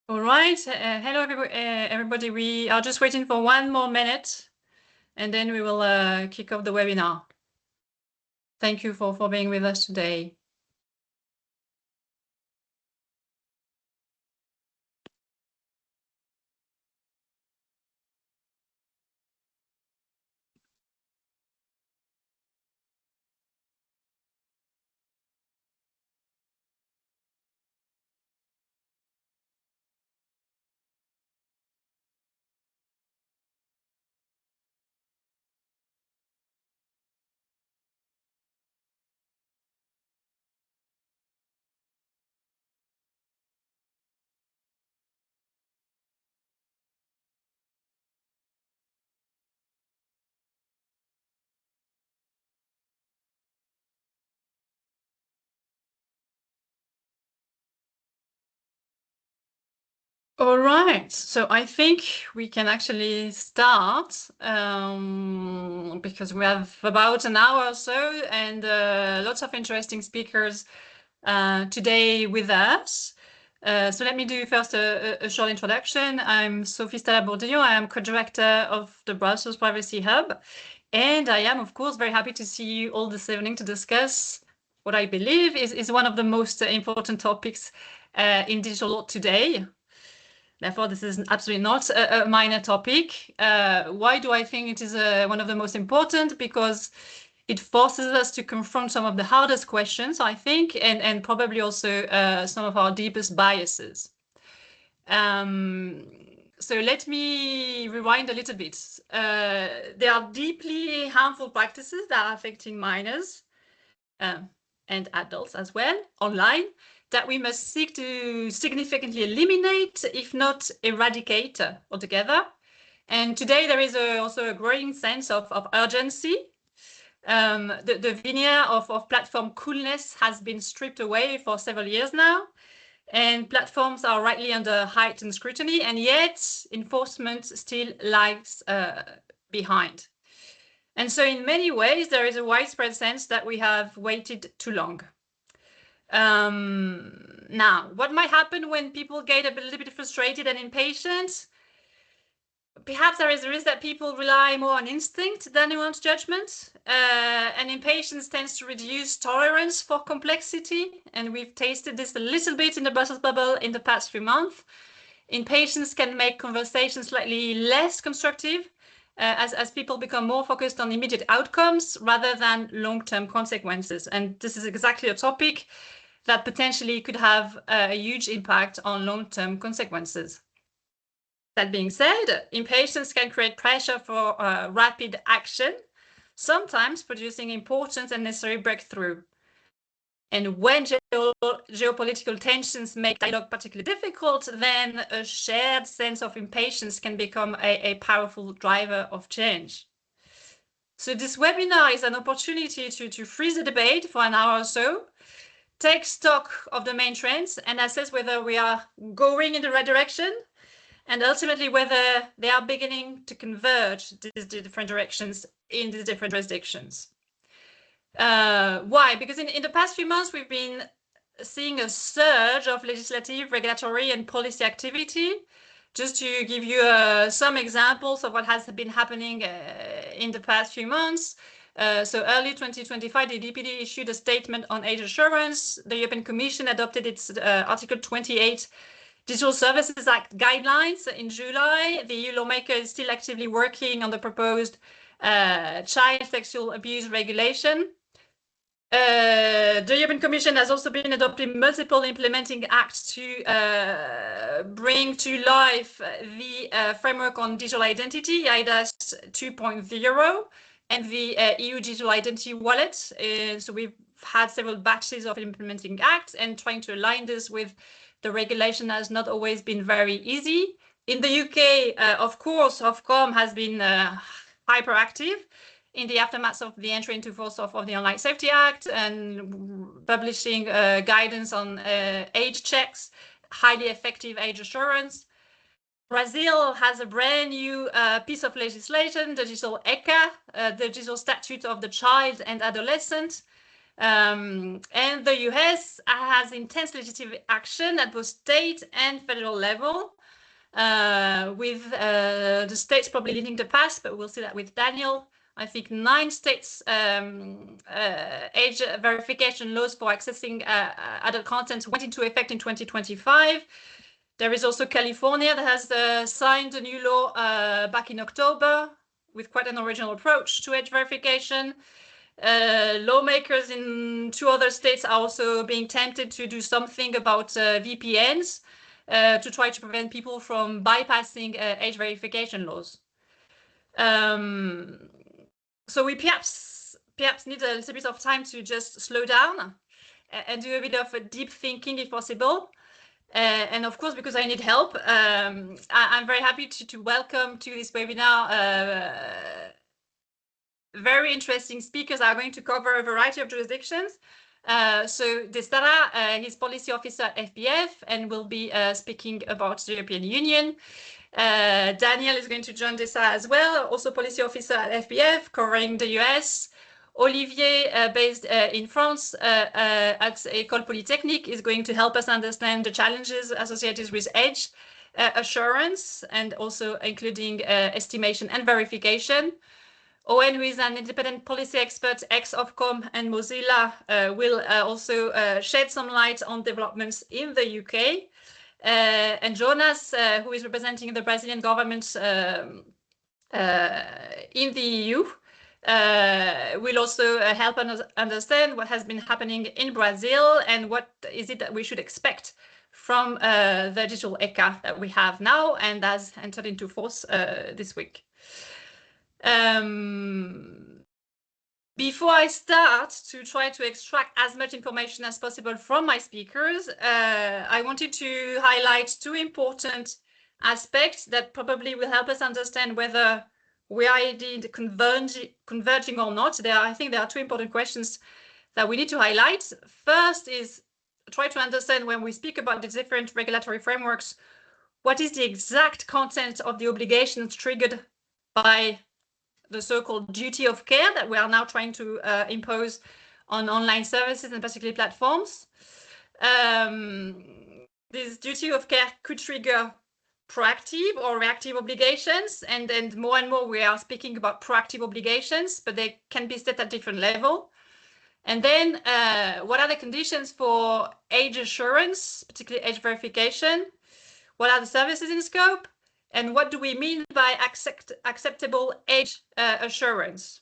All right. Hello, everybody. We are just waiting for 1 more minute, and then we will kick off the webinar. Thank you for being with us today. All right, so I think we can actually start because we have about an hour or so and lots of interesting speakers today with us. So let me do first a short introduction. I'm Sophie Stella-Bourdillon. I am co-director of the Brussels Privacy Hub. And I am, of course, very happy to see you all this evening to discuss what I believe is one of the most important topics in digital law today. Therefore, this is absolutely not a minor topic. Why do I think it is one of the most important? Because it forces us to confront some of the hardest questions, I think, and probably also some of our deepest biases. So let me rewind a little bit. There are deeply harmful practices that are affecting minors and adults as well online that we must seek to significantly eliminate, if not eradicate altogether. And today there is also a growing sense of urgency. The veneer of platform coolness has been stripped away for several years now, and platforms are rightly under heightened scrutiny, and yet enforcement still lags behind. And so in many ways, there is a widespread sense that we have waited too long. Now, what might happen when people get a little bit frustrated and impatient? Perhaps there is a risk that people rely more on instinct than on judgment, and impatience tends to reduce tolerance for complexity. And we've tasted this a little bit in the Brussels bubble in the past few months. Impatience can make conversations slightly less constructive, as people become more focused on immediate outcomes rather than long-term consequences. And this is exactly a topic that potentially could have a huge impact on long-term consequences. That being said, impatience can create pressure for rapid action, sometimes producing important and necessary breakthrough. And when geopolitical tensions make dialogue particularly difficult, then a shared sense of impatience can become a powerful driver of change. So this webinar is an opportunity to freeze the debate for an hour or so, take stock of the main trends and assess whether we are going in the right direction, and ultimately whether they are beginning to converge these different directions in these different jurisdictions. Why? Because in the past few months, we've been seeing a surge of legislative, regulatory, and policy activity. Just to give you some examples of what has been happening in the past few months. So early 2025, the DPD issued a statement on age assurance. The European Commission adopted its Article 28 Digital Services Act guidelines in July. The EU lawmaker is still actively working on the proposed child sexual abuse regulation. The European Commission has also been adopting multiple implementing acts to bring to life the framework on digital identity, eIDAS 2.0, and the EU Digital Identity Wallet. So we've had several batches of implementing acts, and trying to align this with the regulation has not always been very easy. In the UK, of course, Ofcom has been hyperactive in the aftermath of the entry into force of the Online Safety Act and publishing guidance on age checks, highly effective age assurance. Brazil has a brand new piece of legislation, the digital ECA, the digital statute of the child and adolescent, And the US has intense legislative action at both state and federal level, with the states probably leading the path, but we'll see that with Daniel. I think 9 states age verification laws for accessing adult content went into effect in 2025. There is also California that has signed a new law back in October with quite an original approach to age verification. Lawmakers in 2 other states are also being tempted to do something about VPNs to try to prevent people from bypassing age verification laws. So we perhaps need a little bit of time to just slow down and do a bit of a deep thinking if possible. And of course, because I need help, I'm very happy to welcome to this webinar very interesting speakers are going to cover a variety of jurisdictions. So Destara, he's policy officer at FBF and will be speaking about the European Union. Daniel is going to join Destara as well, also policy officer at FBF, covering the US. Olivier, based in France at École Polytechnique, is going to help us understand the challenges associated with age assurance and also including estimation and verification. Owen, who is an independent policy expert, ex-Ofcom and Mozilla, will also shed some light on developments in the UK. And Jonas, who is representing the Brazilian government in the EU, will also help us understand what has been happening in Brazil and what is it that we should expect from the digital ECA that we have now and has entered into force this week. Before I start to try to extract as much information as possible from my speakers, I wanted to highlight 2 important aspects that probably will help us understand whether we are indeed converging or not. I think there are 2 important questions that we need to highlight. First is try to understand when we speak about the different regulatory frameworks, what is the exact content of the obligations triggered by the so-called duty of care that we are now trying to impose on online services and particularly platforms. This duty of care could trigger proactive or reactive obligations, and more and more we are speaking about proactive obligations, but they can be set at different level. And then what are the conditions for age assurance, particularly age verification? What are the services in scope? And what do we mean by acceptable age assurance?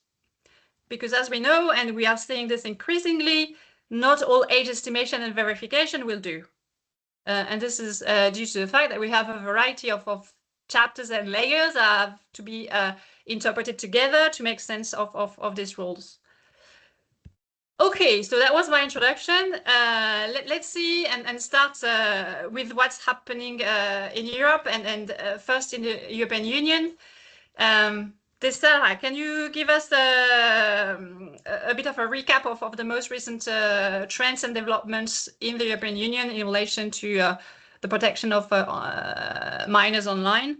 Because as we know, and we are seeing this increasingly, not all age estimation and verification will do. And this is due to the fact that we have a variety of chapters and layers that have to be interpreted together to make sense of these rules. Okay, so that was my introduction. Let's see and start with what's happening in Europe and first in the European Union. Destara, can you give us a bit of a recap of the most recent trends and developments in the European Union in relation to the protection of minors online?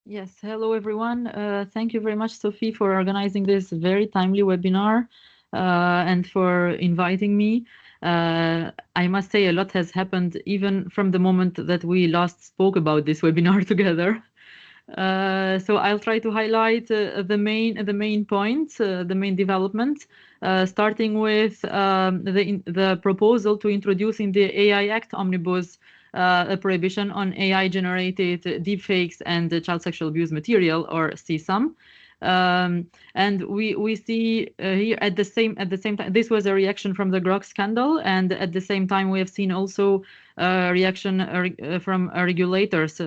Yes, hello everyone. Thank you very much, Sophie, for organizing this very timely webinar. And for inviting me. I must say a lot has happened even from the moment that we last spoke about this webinar together. So I'll try to highlight the main points, the main developments, starting with the proposal to introduce in the AI Act Omnibus a prohibition on AI-generated deepfakes and child sexual abuse material, or CSAM. And we see here at the same time, this was a reaction from the Grok scandal, and at the same time we have seen also a reaction from regulators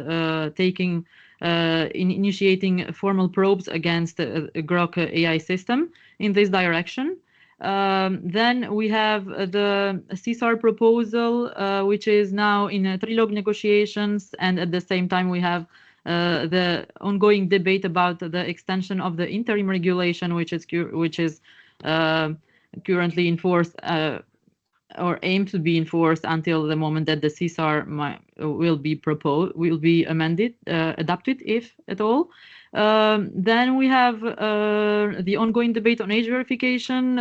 initiating formal probes against the Grok AI system in this direction. Then we have the CSAR proposal, which is now in trilogue negotiations, and at the same time we have the ongoing debate about the extension of the interim regulation, which is currently enforced or aimed to be enforced until the moment that the CSAR will be amended, adapted, if at all. Then we have the ongoing debate on age verification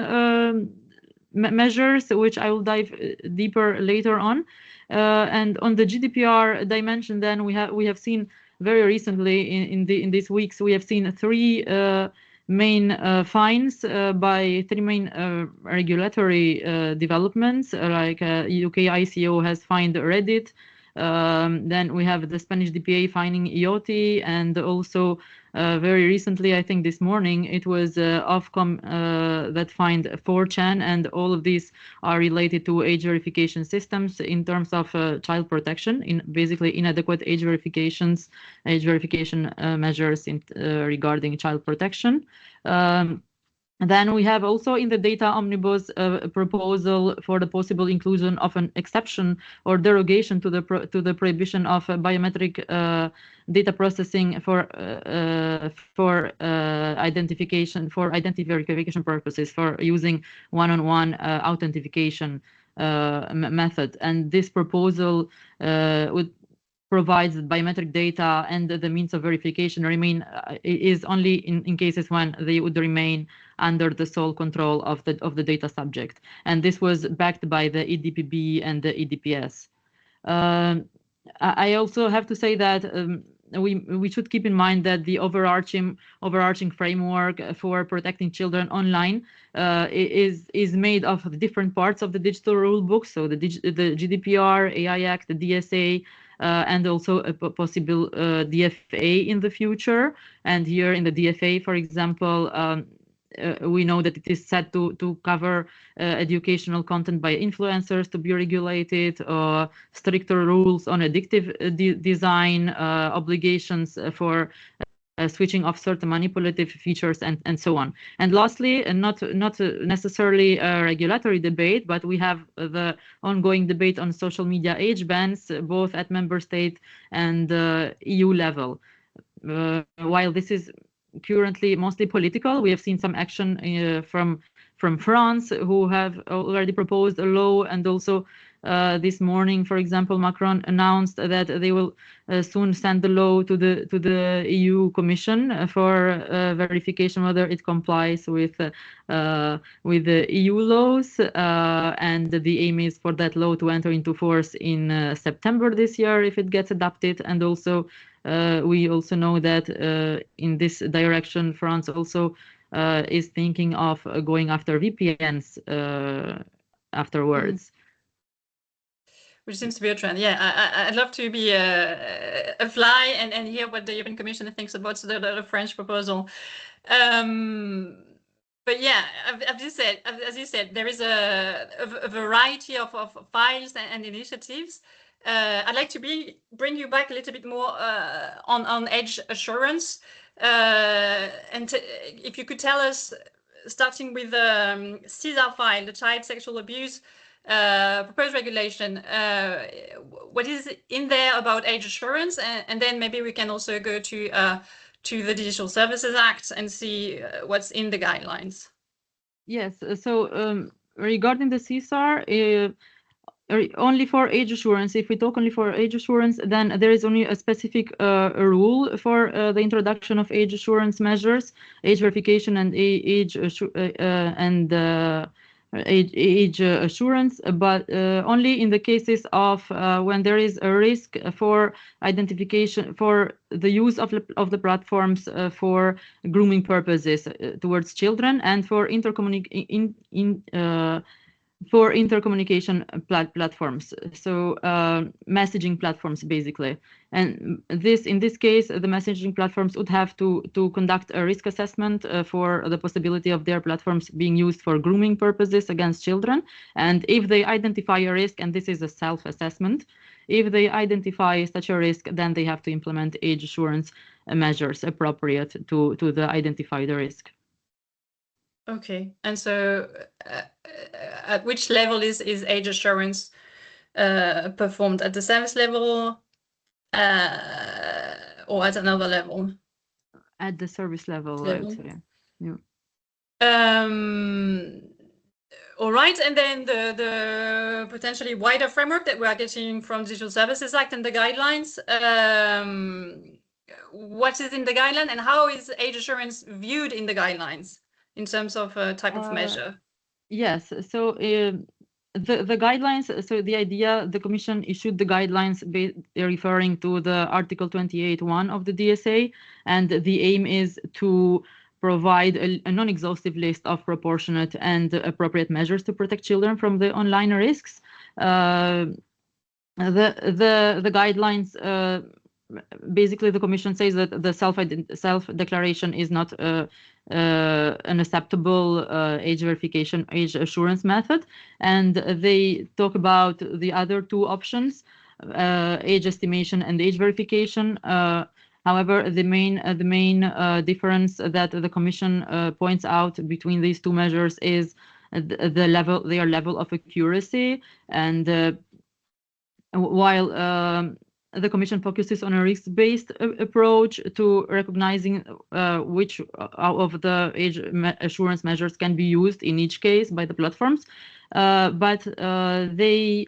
measures, which I will dive deeper later on. And on the GDPR dimension, then we have seen very recently in these weeks, we have seen three main fines by three main regulatory developments, like UK ICO has fined Reddit. Then we have the Spanish DPA fining IoT, and also very recently, I think this morning, it was Ofcom that fined 4chan, and all of these are related to age verification systems in terms of child protection, in basically inadequate age verification measures regarding child protection. Then we have also in the data omnibus a proposal for the possible inclusion of an exception or derogation to the prohibition of biometric data processing for identity verification purposes, for using one-on-one authentication method. And this proposal would provides that biometric data and the means of verification is only in cases when they would remain under the sole control of the data subject, and this was backed by the EDPB and the EDPS. I also have to say that we should keep in mind that the overarching framework for protecting children online is made of different parts of the digital rule book. So the GDPR, AI Act, the DSA, and also a possible DFA in the future. And here in the DFA, for example, we know that it is set to cover educational content by influencers to be regulated, stricter rules on addictive design, obligations for switching off certain manipulative features, and so on. And lastly, and not necessarily a regulatory debate, but we have the ongoing debate on social media age bans, both at member state and EU level. While this is currently mostly political, we have seen some action from France, who have already proposed a law, and also this morning, for example, Macron announced that they will soon send the law to the EU Commission for verification whether it complies with the EU laws, and the aim is for that law to enter into force in September this year if it gets adopted. And also we also know that in this direction, France also is thinking of going after VPNs afterwards. Which seems to be a trend. Yeah, I'd love to be a fly and hear what the European Commission thinks about the French proposal. But yeah, as you said, there is a variety of files and initiatives. I'd like to bring you back a little bit more on age assurance. And if you could tell us, starting with the CSAR file, the child sexual abuse proposed regulation, what is in there about age assurance, and then maybe we can also go to the Digital Services Act and see what's in the guidelines. Yes, so regarding the CSAR, only for age assurance, if we talk only for age assurance, then there is only a specific rule for the introduction of age assurance measures, age verification and age assurance, but only in the cases of when there is a risk for identification, for the use of the platforms for grooming purposes towards children, and for intercommunication platforms, so messaging platforms basically. And in this case, the messaging platforms would have to conduct a risk assessment for the possibility of their platforms being used for grooming purposes against children. And if they identify a risk, and this is a self-assessment, if they identify such a risk, then they have to implement age assurance measures appropriate to the identified risk. Okay, and so at which level is age assurance performed? At the service level or at another level? At the service level. I would say. Yeah. All right, and then the potentially wider framework that we are getting from Digital Services Act and the guidelines. What is in the guideline, and how is age assurance viewed in the guidelines in terms of type of measure? Yes, so the guidelines, so the idea, the Commission issued the guidelines referring to the Article 28.1 of the DSA, and the aim is to provide a non-exhaustive list of proportionate and appropriate measures to protect children from the online risks. The guidelines, basically the Commission says that the self-declaration is not an acceptable age verification, age assurance method, and they talk about the other two options, age estimation and age verification. However, the main difference that the Commission points out between these two measures is their level of accuracy, and while the Commission focuses on a risk-based approach to recognizing which of the age assurance measures can be used in each case by the platforms, but they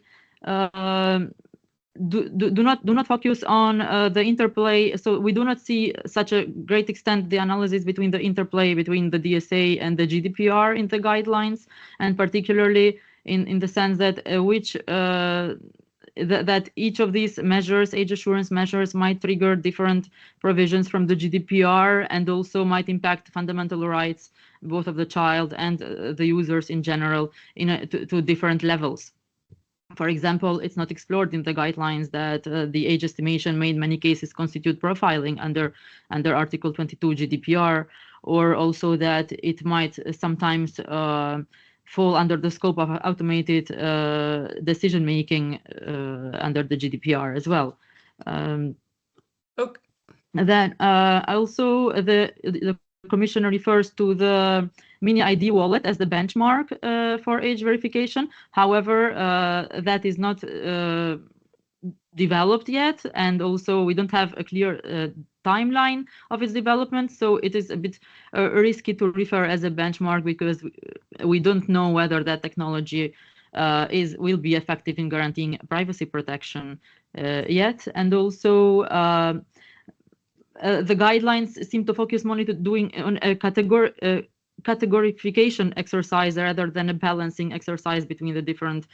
do not focus on the interplay. So we do not see such a great extent the analysis between the interplay between the DSA and the GDPR in the guidelines, and particularly in the sense that that each of these measures, age assurance measures, might trigger different provisions from the GDPR and also might impact fundamental rights, both of the child and the users in general, to different levels. For example, it's not explored in the guidelines that the age estimation may in many cases constitute profiling under Article 22 GDPR, or also that it might sometimes fall under the scope of automated decision making under the GDPR as well. Okay. Then also the Commissioner refers to the Mini ID wallet as the benchmark for age verification. However, that is not developed yet, and also we don't have a clear timeline of its development, so it is a bit risky to refer as a benchmark because we don't know whether that technology will be effective in guaranteeing privacy protection yet. And also the guidelines seem to focus more on doing on a categorification exercise rather than a balancing exercise between the different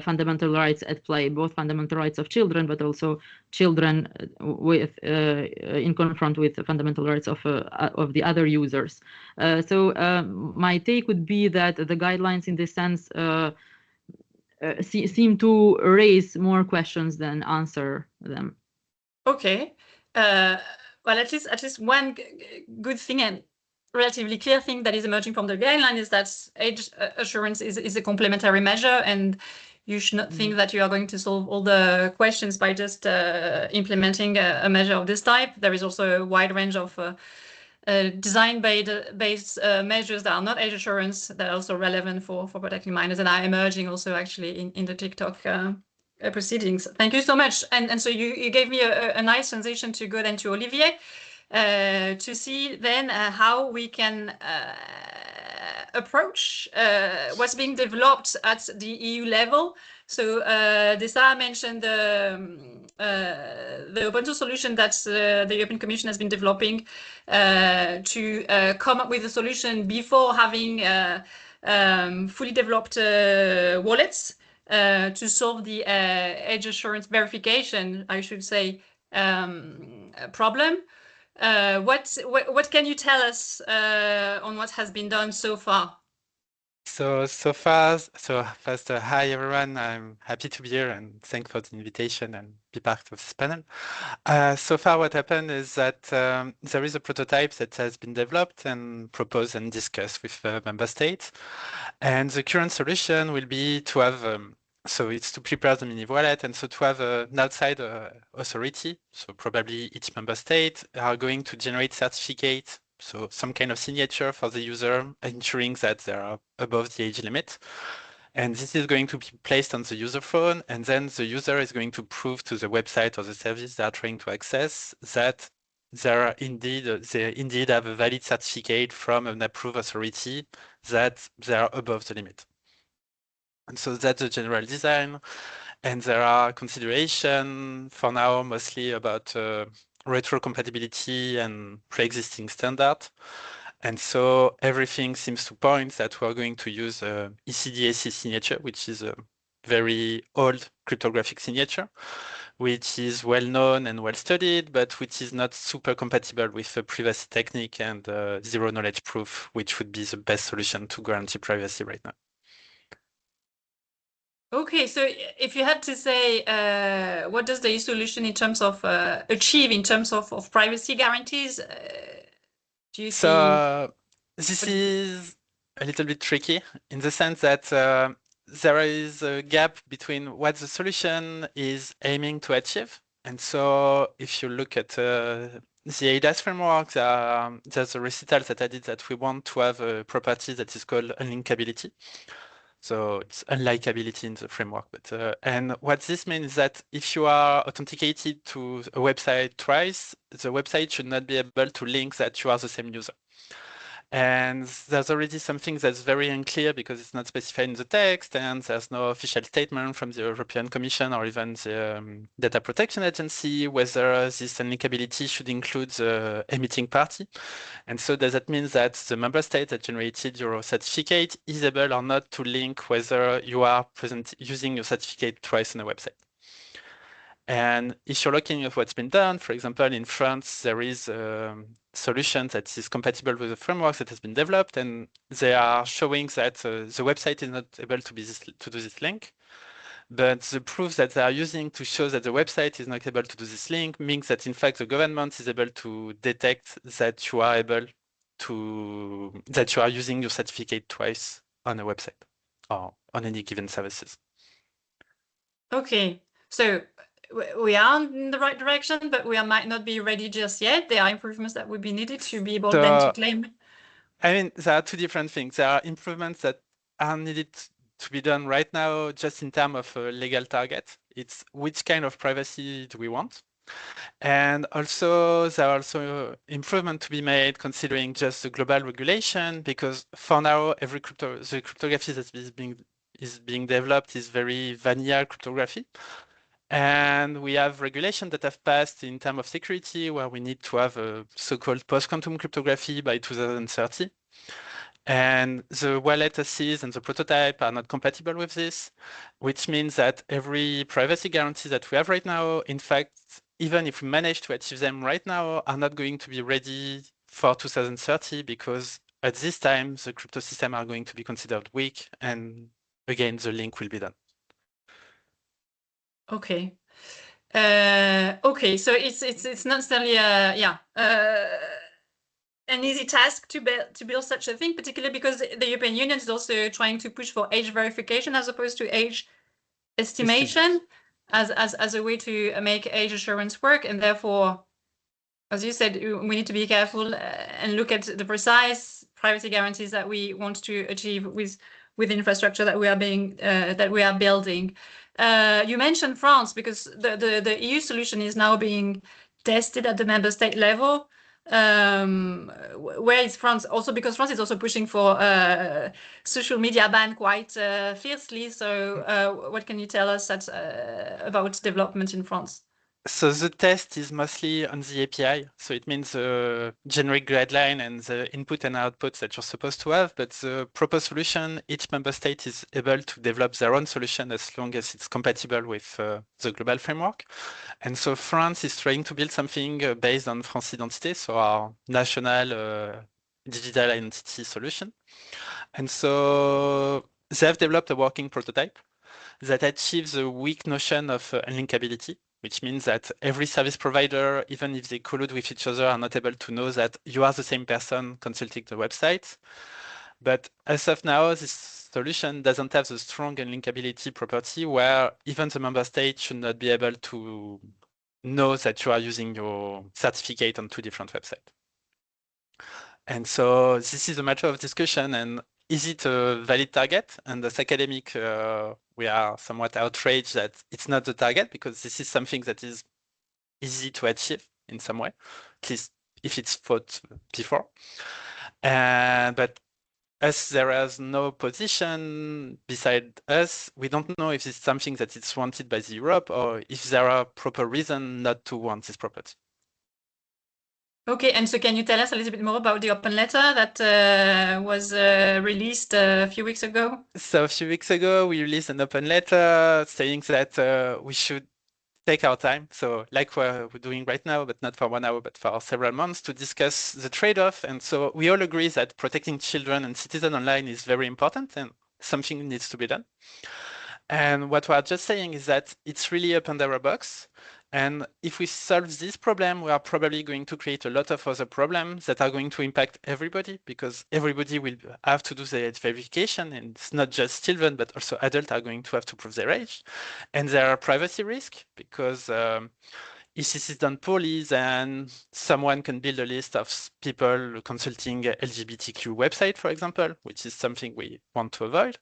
fundamental rights at play, both fundamental rights of children, but also children with in confront with the fundamental rights of the other users. So my take would be that the guidelines in this sense seem to raise more questions than answer them. Okay. Well, at least one good thing and relatively clear thing that is emerging from the guideline is that age assurance is a complementary measure, and you should not think that you are going to solve all the questions by just implementing a measure of this type. There is also a wide range of design-based measures that are not age assurance that are also relevant for protecting minors and are emerging also actually in the TikTok proceedings. Thank you so much. And so you gave me a nice transition to go then to Olivier to see then how we can approach what's being developed at the EU level. So Desa mentioned the open source solution that the European Commission has been developing to come up with a solution before having fully developed wallets to solve the age assurance verification, I should say, problem. What can you tell us on what has been done so far? First, hi everyone. I'm happy to be here and thanks for the invitation and be part of this panel. So far, what happened is that there is a prototype that has been developed and proposed and discussed with member states. And the current solution will be to have, so it's to prepare the mini wallet and so to have an outside authority. So probably each member state are going to generate certificates. So some kind of signature for the user, ensuring that they are above the age limit. And this is going to be placed on the user phone, and then the user is going to prove to the website or the service they are trying to access that they indeed have a valid certificate from an approved authority that they are above the limit. And so that's the general design. And there are considerations for now mostly about retrocompatibility and pre-existing standard. And so everything seems to point that we're going to use ECDAC signature, which is a very old cryptographic signature, which is well known and well studied, but which is not super compatible with the privacy technique and zero knowledge proof, which would be the best solution to guarantee privacy right now. Okay, so if you had to say, what does the solution in terms of achieve in terms of privacy guarantees? Do you see? So this is a little bit tricky in the sense that there is a gap between what the solution is aiming to achieve. And so if you look at the ADAS framework, there's a recital that I did that we want to have a property that is called unlinkability. So it's unlikability in the framework. But and what this means is that if you are authenticated to a website twice, the website should not be able to link that you are the same user. And there's already something that's very unclear because it's not specified in the text, and there's no official statement from the European Commission or even the Data Protection Agency whether this unlinkability should include the emitting party. And so does that mean that the member state that generated your certificate is able or not to link whether you are using your certificate twice on a website? And if you're looking at what's been done, for example, in France, there is a solution that is compatible with the framework that has been developed, and they are showing that the website is not able to do this link. But the proof that they are using to show that the website is not able to do this link means that, in fact, the government is able to detect that you are using your certificate twice on a website or on any given services. Okay, so we are in the right direction, but we might not be ready just yet. There are improvements that would be needed to be able then to claim. I mean, there are two different things. There are improvements that are needed to be done right now, just in terms of a legal target. It's which kind of privacy do we want? And also, there are also improvements to be made considering just the global regulation, because for now, the cryptography that is being developed is very vanilla cryptography. And we have regulations that have passed in terms of security, where we need to have a so-called post-quantum cryptography by 2030. And the wallet assist and the prototype are not compatible with this, which means that every privacy guarantee that we have right now, in fact, even if we manage to achieve them right now, are not going to be ready for 2030, because at this time, the crypto systems are going to be considered weak, and again, the link will be done. Okay. Okay, so it's not necessarily an easy task to build such a thing, particularly because the European Union is also trying to push for age verification as opposed to age estimation as a way to make age assurance work, and therefore, as you said, we need to be careful and look at the precise privacy guarantees that we want to achieve with the infrastructure that we are building. You mentioned France, because the EU solution is now being tested at the member state level. Where is France? Also because France is also pushing for social media ban quite fiercely. So what can you tell us about development in France? So the test is mostly on the API. So it means the generic guideline and the input and outputs that you're supposed to have. But the proposed solution, each member state is able to develop their own solution as long as it's compatible with the global framework. And so France is trying to build something based on France Identité, so our national digital identity solution. And so they have developed a working prototype that achieves a weak notion of unlinkability, which means that every service provider, even if they collude with each other, are not able to know that you are the same person consulting the website. But as of now, this solution doesn't have the strong unlinkability property where even the member state should not be able to know that you are using your certificate on two different websites. And so this is a matter of discussion, and is it a valid target? And as academic, we are somewhat outraged that it's not the target, because this is something that is easy to achieve in some way, at least if it's thought before. But as there is no position beside us, we don't know if it's something that is wanted by the Europe or if there are proper reasons not to want this property. Okay, and so can you tell us a little bit more about the open letter that was released a few weeks ago? So a few weeks ago, we released an open letter saying that we should take our time. So like we're doing right now, but not for 1 hour, but for several months to discuss the trade-off. And so we all agree that protecting children and citizens online is very important and something needs to be done. And what we're just saying is that it's really a Pandora box. And if we solve this problem, we are probably going to create a lot of other problems that are going to impact everybody because everybody will have to do the age verification. And it's not just children, but also adults are going to have to prove their age. And there are privacy risks because if this is done poorly, then someone can build a list of people consulting LGBTQ website, for example, which is something we want to avoid.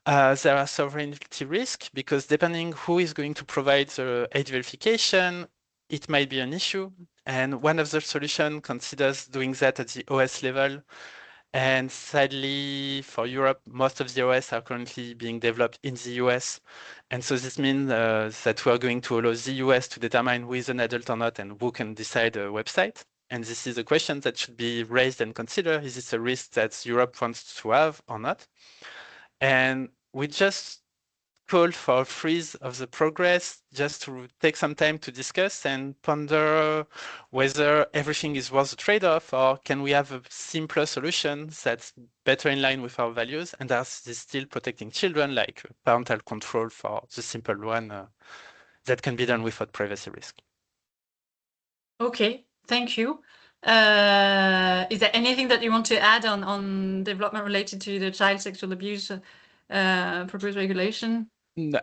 There are sovereignty risk because depending who is going to provide the age verification, it might be an issue. And one of the solutions considers doing that at the OS level. And sadly, for Europe, most of the OS are currently being developed in the US. And so this means that we are going to allow the US to determine who is an adult or not and who can decide a website. And this is a question that should be raised and considered. Is this a risk that Europe wants to have or not? And we just call for a freeze of the progress just to take some time to discuss and ponder whether everything is worth the trade-off or can we have a simpler solution that's better in line with our values and is still protecting children, like parental control for the simple one that can be done without privacy risk. Okay, thank you. Is there anything that you want to add on development related to the child sexual abuse proposed regulation?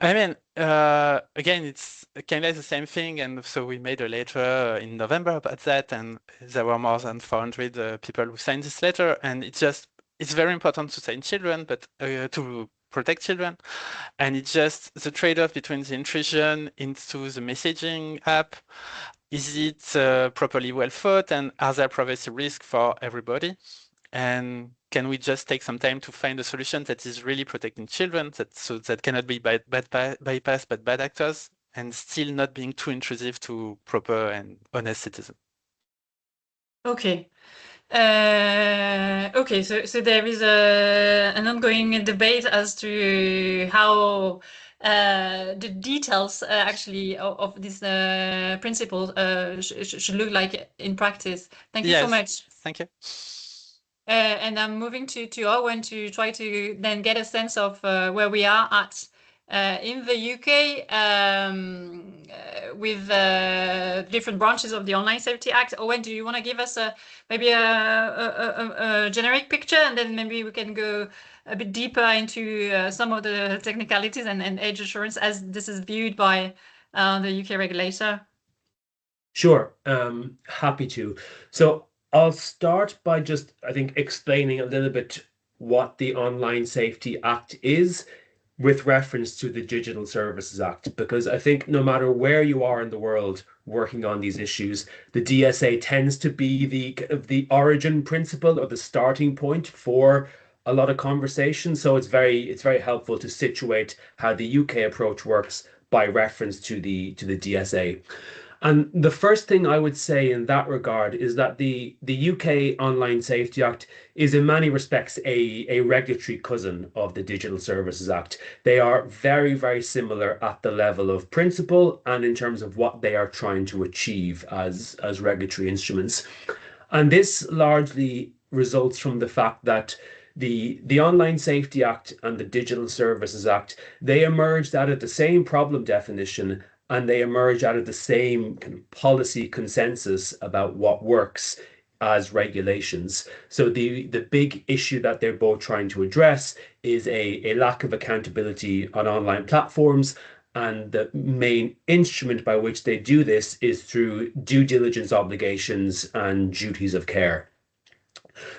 I mean, again, it's kind of the same thing. And so we made a letter in November about that. And there were more than 400 people who signed this letter. And it's very important to sign children, but to protect children. And it's just the trade-off between the intrusion into the messaging app. Is it properly well thought? And are there privacy risks for everybody? And can we just take some time to find a solution that is really protecting children, that cannot be bypassed by bad actors, and still not being too intrusive to proper and honest citizens? Okay. Okay, so there is an ongoing debate as to how the details actually of this principle should look like in practice. Thank you so much. Thank you. And I'm moving to Owen to try to then get a sense of where we are at in the UK with different branches of the Online Safety Act. Owen, do you want to give us maybe a generic picture, and then maybe we can go a bit deeper into some of the technicalities and age assurance as this is viewed by the UK regulator? Sure, happy to. So I'll start by just, I think, explaining a little bit what the Online Safety Act is with reference to the Digital Services Act, because I think no matter where you are in the world working on these issues, the DSA tends to be the origin principle or the starting point for a lot of conversation. So it's very helpful to situate how the UK approach works by reference to the DSA. And the first thing I would say in that regard is that the UK Online Safety Act is in many respects a regulatory cousin of the Digital Services Act. They are very, very similar at the level of principle and in terms of what they are trying to achieve as regulatory instruments. And this largely results from the fact that the Online Safety Act and the Digital Services Act, they emerged out of the same problem definition and they emerge out of the same kind of policy consensus about what works as regulations. So the big issue that they're both trying to address is a lack of accountability on online platforms. And the main instrument by which they do this is through due diligence obligations and duties of care.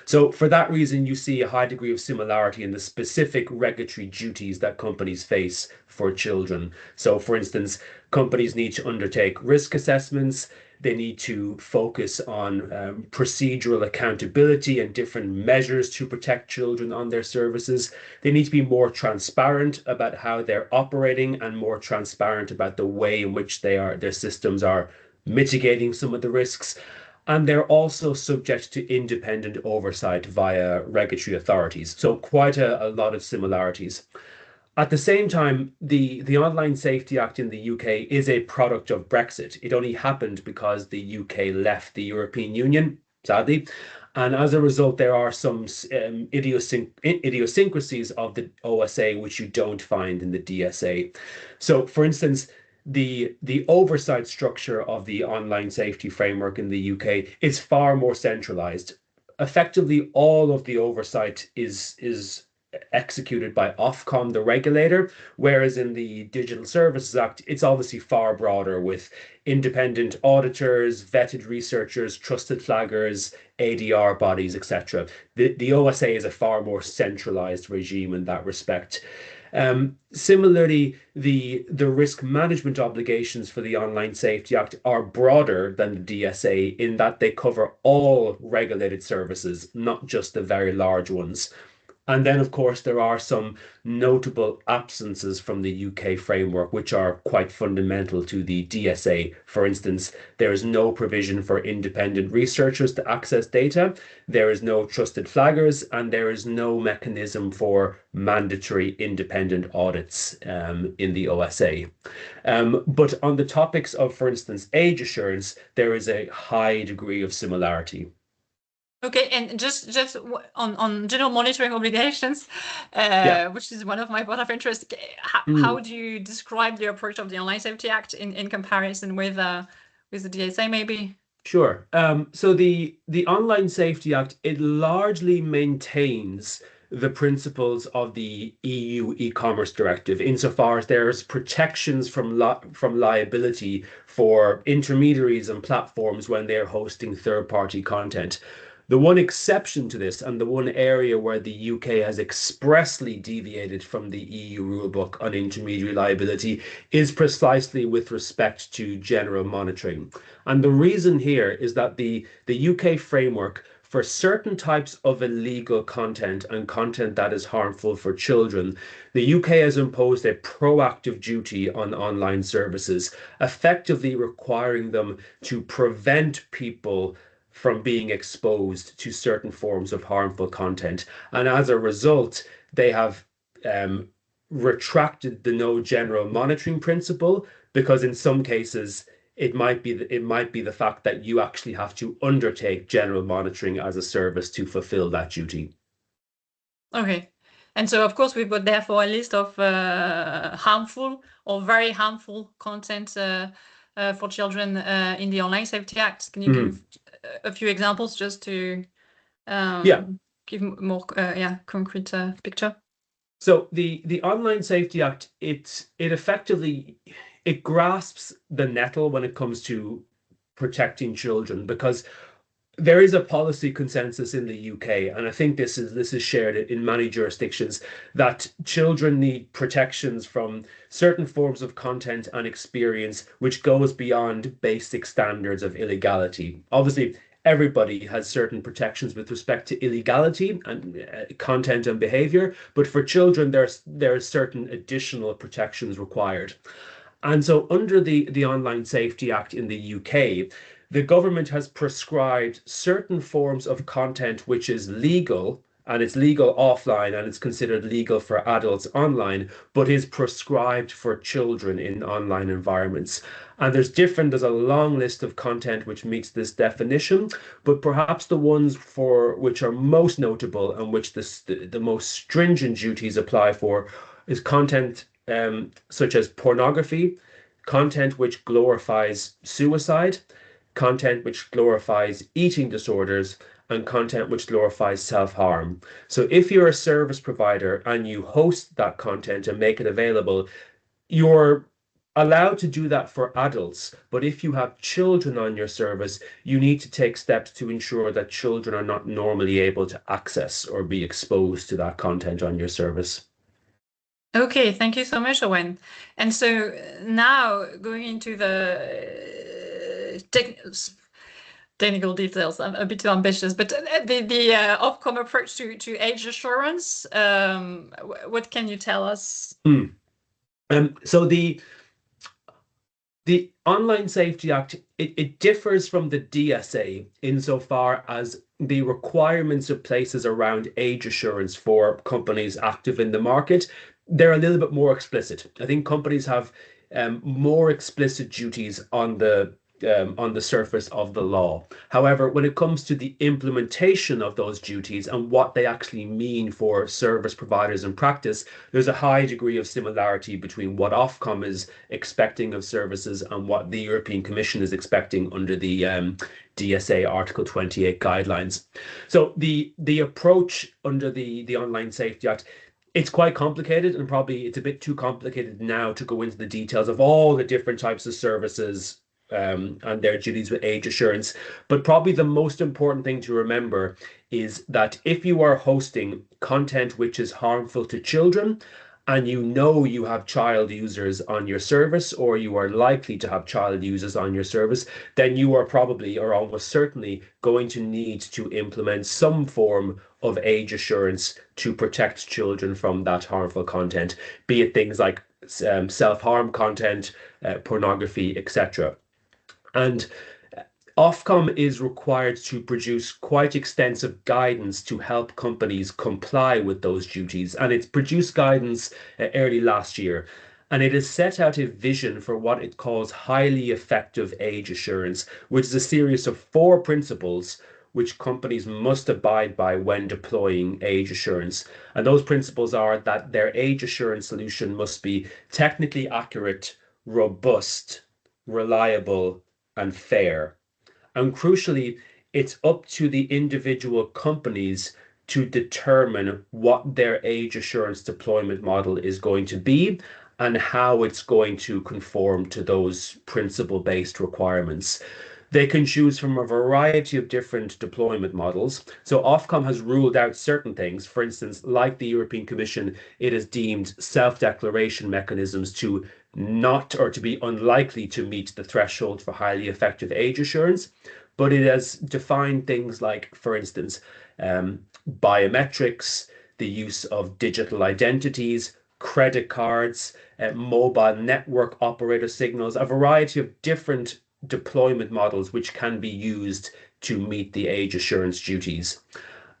So for that reason, you see a high degree of similarity in the specific regulatory duties that companies face for children. So for instance, companies need to undertake risk assessments. They need to focus on procedural accountability and different measures to protect children on their services. They need to be more transparent about how they're operating and more transparent about the way in which their systems are mitigating some of the risks. And they're also subject to independent oversight via regulatory authorities. So quite a lot of similarities. At the same time, the Online Safety Act in the UK is a product of Brexit. It only happened because the UK left the European Union, sadly. And as a result, there are some idiosyncrasies of the OSA which you don't find in the DSA. So, for instance, the oversight structure of the online safety framework in the UK is far more centralized. Effectively, all of the oversight is executed by Ofcom, the regulator, whereas in the Digital Services Act, it's obviously far broader with independent auditors, vetted researchers, trusted flaggers, ADR bodies, etc. The OSA is a far more centralized regime in that respect. Similarly, the risk management obligations for the Online Safety Act are broader than the DSA in that they cover all regulated services, not just the very large ones. And then, of course, there are some notable absences from the UK framework, which are quite fundamental to the DSA. For instance, there is no provision for independent researchers to access data, there is no trusted flaggers, and there is no mechanism for mandatory independent audits in the OSA. But on the topics of, for instance, age assurance, there is a high degree of similarity. Okay, and just on general monitoring obligations, which is one of my point of interest, how do you describe the approach of the Online Safety Act in comparison with the DSA, maybe? Sure. So the Online Safety Act, it largely maintains the principles of the EU e-commerce directive insofar as there's protections from liability for intermediaries and platforms when they're hosting third-party content. The one exception to this, and the one area where the UK has expressly deviated from the EU rulebook on intermediary liability, is precisely with respect to general monitoring. And the reason here is that the UK framework for certain types of illegal content and content that is harmful for children, the UK has imposed a proactive duty on online services, effectively requiring them to prevent people from being exposed to certain forms of harmful content. And as a result, they have retracted the no general monitoring principle, because in some cases it might be the fact that you actually have to undertake general monitoring as a service to fulfill that duty. Okay. And so, of course, we've got therefore a list of harmful or very harmful content for children in the Online Safety Act. Can you give a few examples just to give more concrete picture? So the Online Safety Act, it effectively grasps the nettle when it comes to protecting children, because there is a policy consensus in the UK, and I think this is shared in many jurisdictions, that children need protections from certain forms of content and experience which goes beyond basic standards of illegality. Obviously, everybody has certain protections with respect to illegality and content and behavior, but for children, there are certain additional protections required. And so under the Online Safety Act in the UK, the government has prescribed certain forms of content which is legal, and it's legal offline and it's considered legal for adults online, but is prescribed for children in online environments. And there's a long list of content which meets this definition, but perhaps the ones for which are most notable and which the most stringent duties apply for is content such as pornography, content which glorifies suicide, content which glorifies eating disorders, and content which glorifies self-harm. So if you're a service provider and you host that content and make it available, you're allowed to do that for adults. But if you have children on your service, you need to take steps to ensure that children are not normally able to access or be exposed to that content on your service. Okay, thank you so much, Owen. And so now going into the technical details, I'm a bit too ambitious, but the Ofcom approach to age assurance, what can you tell us? So The Online Safety Act, it differs from the DSA insofar as the requirements it places around age assurance for companies active in the market, they're a little bit more explicit. I think companies have more explicit duties on the surface of the law. However, when it comes to the implementation of those duties and what they actually mean for service providers in practice, there's a high degree of similarity between what Ofcom is expecting of services and what the European Commission is expecting under the DSA Article 28 guidelines. So the approach under the Online Safety Act, it's quite complicated, and probably it's a bit too complicated now to go into the details of all the different types of services and their duties with age assurance. But probably the most important thing to remember is that if you are hosting content which is harmful to children, and you know you have child users on your service, or you are likely to have child users on your service, then you are probably, or almost certainly, going to need to implement some form of age assurance to protect children from that harmful content, be it things like self-harm content, pornography, etc. And Ofcom is required to produce quite extensive guidance to help companies comply with those duties. And it's produced guidance early last year. And it has set out a vision for what it calls highly effective age assurance, which is a series of 4 principles which companies must abide by when deploying age assurance. And those principles are that their age assurance solution must be technically accurate, robust, reliable, and fair. And crucially, it's up to the individual companies to determine what their age assurance deployment model is going to be and how it's going to conform to those principle-based requirements. They can choose from a variety of different deployment models. So Ofcom has ruled out certain things. For instance, like the European Commission, it has deemed self-declaration mechanisms to not, or to be unlikely to meet the threshold for highly effective age assurance. But it has defined things like, for instance, biometrics, the use of digital identities, credit cards, mobile network operator signals, a variety of different deployment models which can be used to meet the age assurance duties.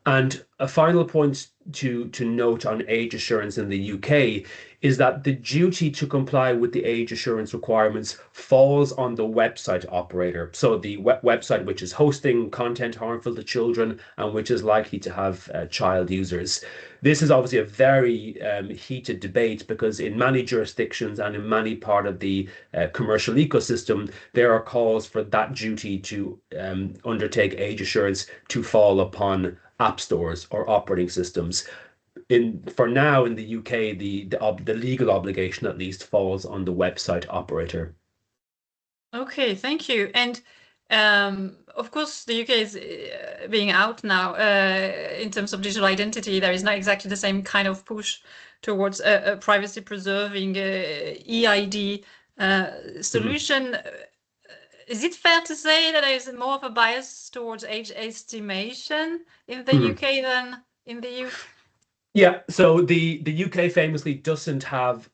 And a final point to note on age assurance in the UK is that the duty to comply with the age assurance requirements falls on the website operator. So the website which is hosting content harmful to children and which is likely to have child users. This is obviously a very heated debate, because in many jurisdictions and in many part of the commercial ecosystem, there are calls for that duty to undertake age assurance to fall upon app stores or operating systems. For now in the UK, the legal obligation at least falls on the website operator. Okay, thank you. And of course, the UK is being out now in terms of digital identity. There is not exactly the same kind of push towards a privacy preserving EID solution. Is it fair to say that there is more of a bias towards age estimation in the UK than in the EU? Yeah, so the UK famously doesn't have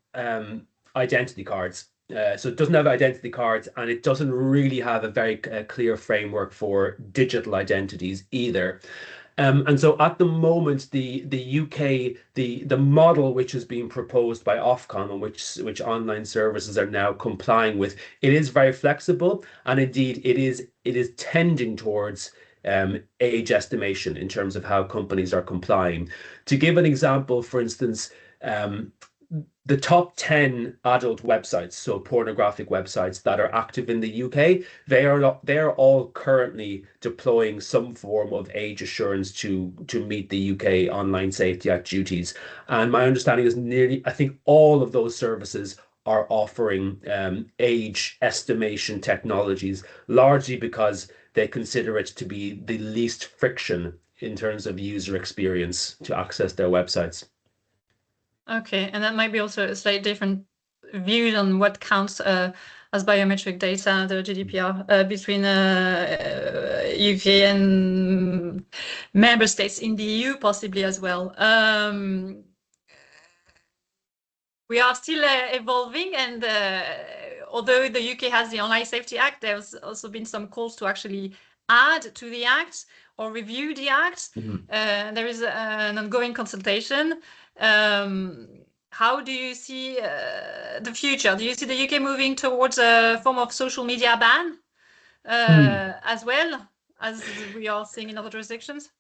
identity cards. So it doesn't have identity cards, and it doesn't really have a very clear framework for digital identities either. And so at the moment, the UK, the model which is being proposed by Ofcom and which online services are now complying with, it is very flexible, and indeed it is tending towards age estimation in terms of how companies are complying. To give an example, for instance, the top 10 adult websites, so pornographic websites that are active in the UK, they are all currently deploying some form of age assurance to meet the UK Online Safety Act duties. And my understanding is I think all of those services are offering age estimation technologies, largely because they consider it to be the least friction in terms of user experience to access their websites. Okay, and that might be also a slightly different view on what counts as biometric data under GDPR between UK and member states in the EU, possibly as well. We are still evolving, and although the UK has the Online Safety Act, there's also been some calls to actually add to the Act or review the Act. There is an ongoing consultation. How do you see the future? Do you see the UK moving towards a form of social media ban as well as we are seeing in other jurisdictions?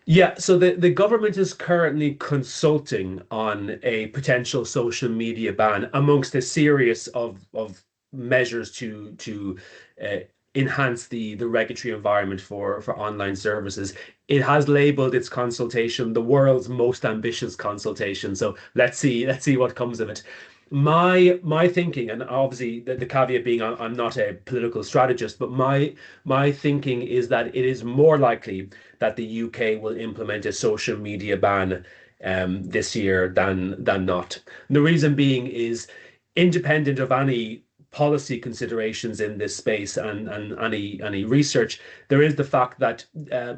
Yeah, so the government is currently consulting on a potential social media ban amongst a series of measures to enhance the regulatory environment for online services. It has labeled its consultation the world's most ambitious consultation. So let's see what comes of it. My thinking, and obviously the caveat being I'm not a political strategist, but my thinking is that it is more likely that the UK will implement a social media ban this year than not. And the reason being is independent of any policy considerations in this space and any research, there is the fact that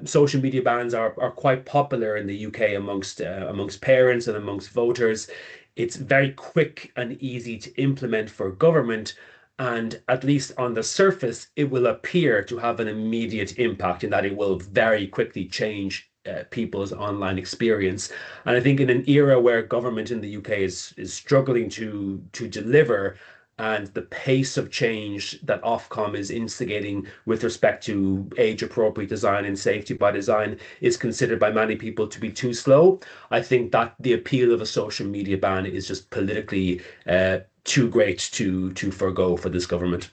social media bans are quite popular in the UK amongst parents and amongst voters. It's very quick and easy to implement for government, and at least on the surface, it will appear to have an immediate impact in that it will very quickly change people's online experience. And I think in an era where government in the UK is struggling to deliver, and the pace of change that Ofcom is instigating with respect to age-appropriate design and safety by design is considered by many people to be too slow. I think that the appeal of a social media ban is just politically too great to forgo for this government.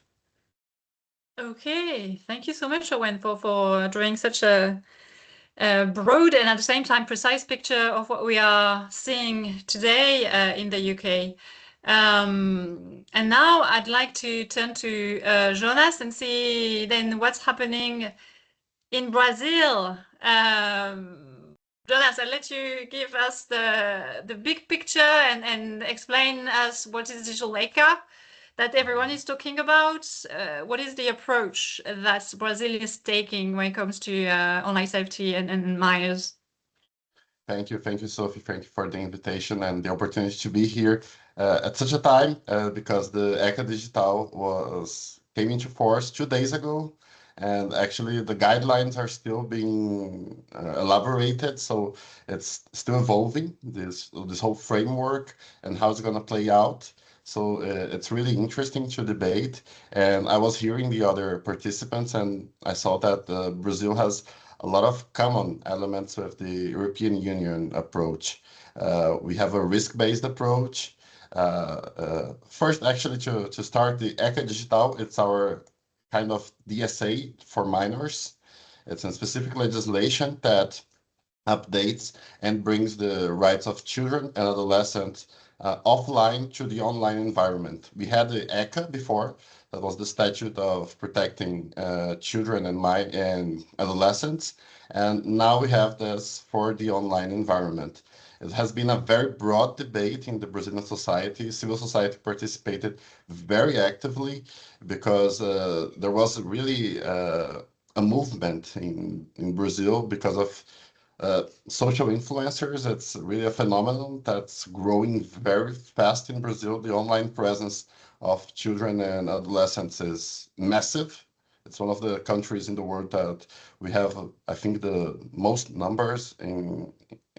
Okay, thank you so much, Owen, for drawing such a broad and at the same time precise picture of what we are seeing today in the UK. And now I'd like to turn to Jonas and see then what's happening in Brazil. Jonas, I'll let you give us the big picture and explain us what is digital ECA that everyone is talking about. What is the approach that Brazil is taking when it comes to online safety and minors? Thank you, Sophie. Thank you for the invitation and the opportunity to be here at such a time because the ECA Digital came into force 2 days ago, and actually the guidelines are still being elaborated, so it's still evolving, this whole framework and how it's going to play out. So it's really interesting to debate, and I was hearing the other participants, and I saw that Brazil has a lot of common elements with the European Union approach. We have a risk-based approach. First, actually, to start the ECA Digital, it's our kind of DSA for minors. It's a specific legislation that updates and brings the rights of children and adolescents offline to the online environment. We had the ECA before, that was the statute of protecting children and adolescents, and now we have this for the online environment. It has been a very broad debate in the Brazilian society. Civil society participated very actively because there was really a movement in Brazil because of social influencers. It's really a phenomenon that's growing very fast in Brazil. The online presence of children and adolescents is massive. It's one of the countries in the world that we have, I think, the most numbers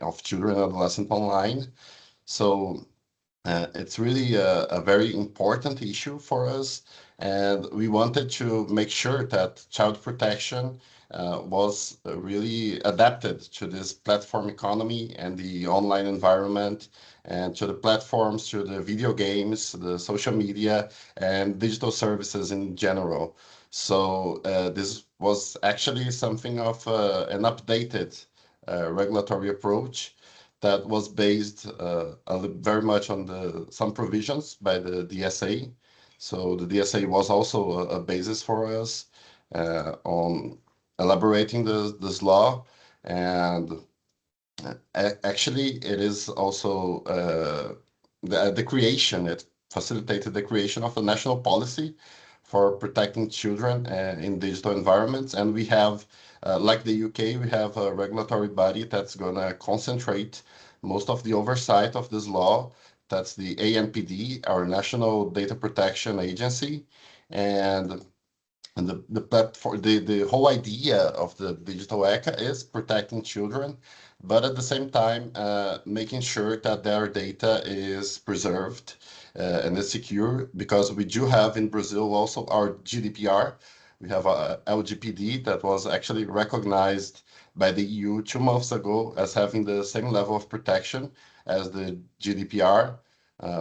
of children and adolescents online. So it's really a very important issue for us. And we wanted to make sure that child protection was really adapted to this platform economy and the online environment, and to the platforms, to the video games, the social media, and digital services in general. So this was actually something of an updated regulatory approach that was based very much on some provisions by the DSA. So the DSA was also a basis for us on elaborating this law, and actually it is also the creation, it facilitated the creation of a national policy for protecting children in digital environments. And we have, like the UK, we have a regulatory body that's going to concentrate most of the oversight of this law that's the ANPD, our National Data Protection Agency, and the platform, the whole idea of the digital ECA is protecting children, but at the same time making sure that their data is preserved and is secure, because we do have in Brazil also our GDPR. We have a LGPD that was actually recognized by the EU 2 months ago as having the same level of protection as the GDPR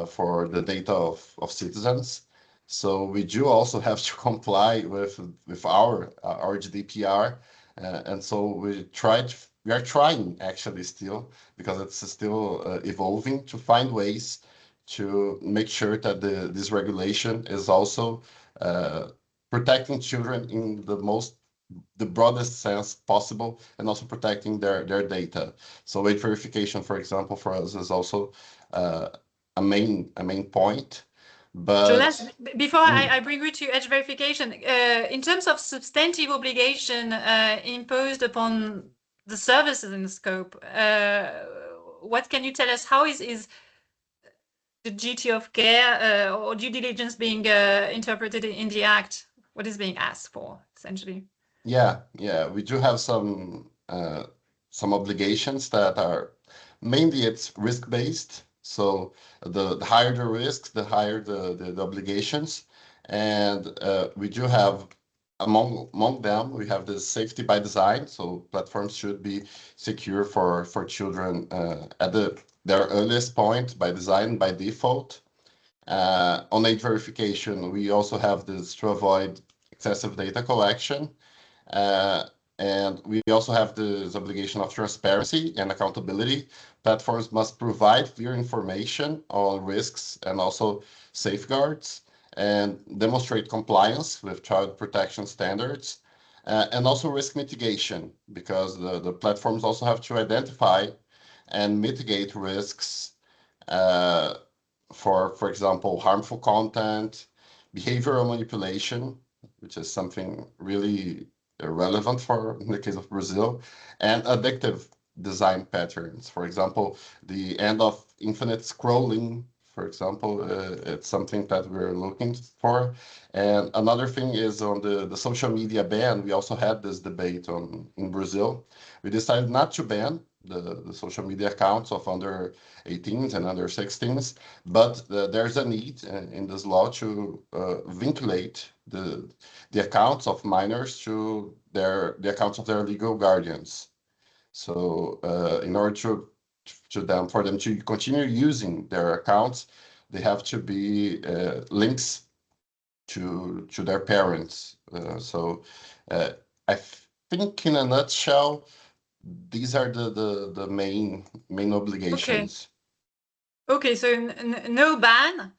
for the data of citizens. So we do also have to comply with our GDPR, and so we are trying actually still, because it's still evolving, to find ways to make sure that this regulation is also protecting children in the broadest sense possible, and also protecting their data. So age verification, for example, for us is also a main point. But Jonas, before I bring you to edge verification, in terms of substantive obligation imposed upon the services in the scope, what can you tell us? How is the duty of care or due diligence being interpreted in the Act? What is being asked for, essentially? Yeah, we do have some obligations that are mainly it's risk-based. So the higher the risk, the higher the obligations, and we do have among them we have the safety by design. So platforms should be secure for children at their earliest point by design, by default. On age verification, we also have this to avoid excessive data collection. And we also have this obligation of transparency and accountability. Platforms must provide clear information on risks and also safeguards, and demonstrate compliance with child protection standards, and also risk mitigation, because the platforms also have to identify and mitigate risks for example, harmful content, behavioral manipulation, which is something really relevant for in the case of Brazil, and addictive design patterns. For example, the end of infinite scrolling, for example, it's something that we're looking for. And another thing is on the social media ban. We also had this debate in Brazil. We decided not to ban the social media accounts of under 18s and under 16s, but there's a need in this law to vinculate the accounts of minors to the accounts of their legal guardians. So in order for them to continue using their accounts, they have to be links to their parents. So I think in a nutshell, these are the main obligations. Okay, so no ban,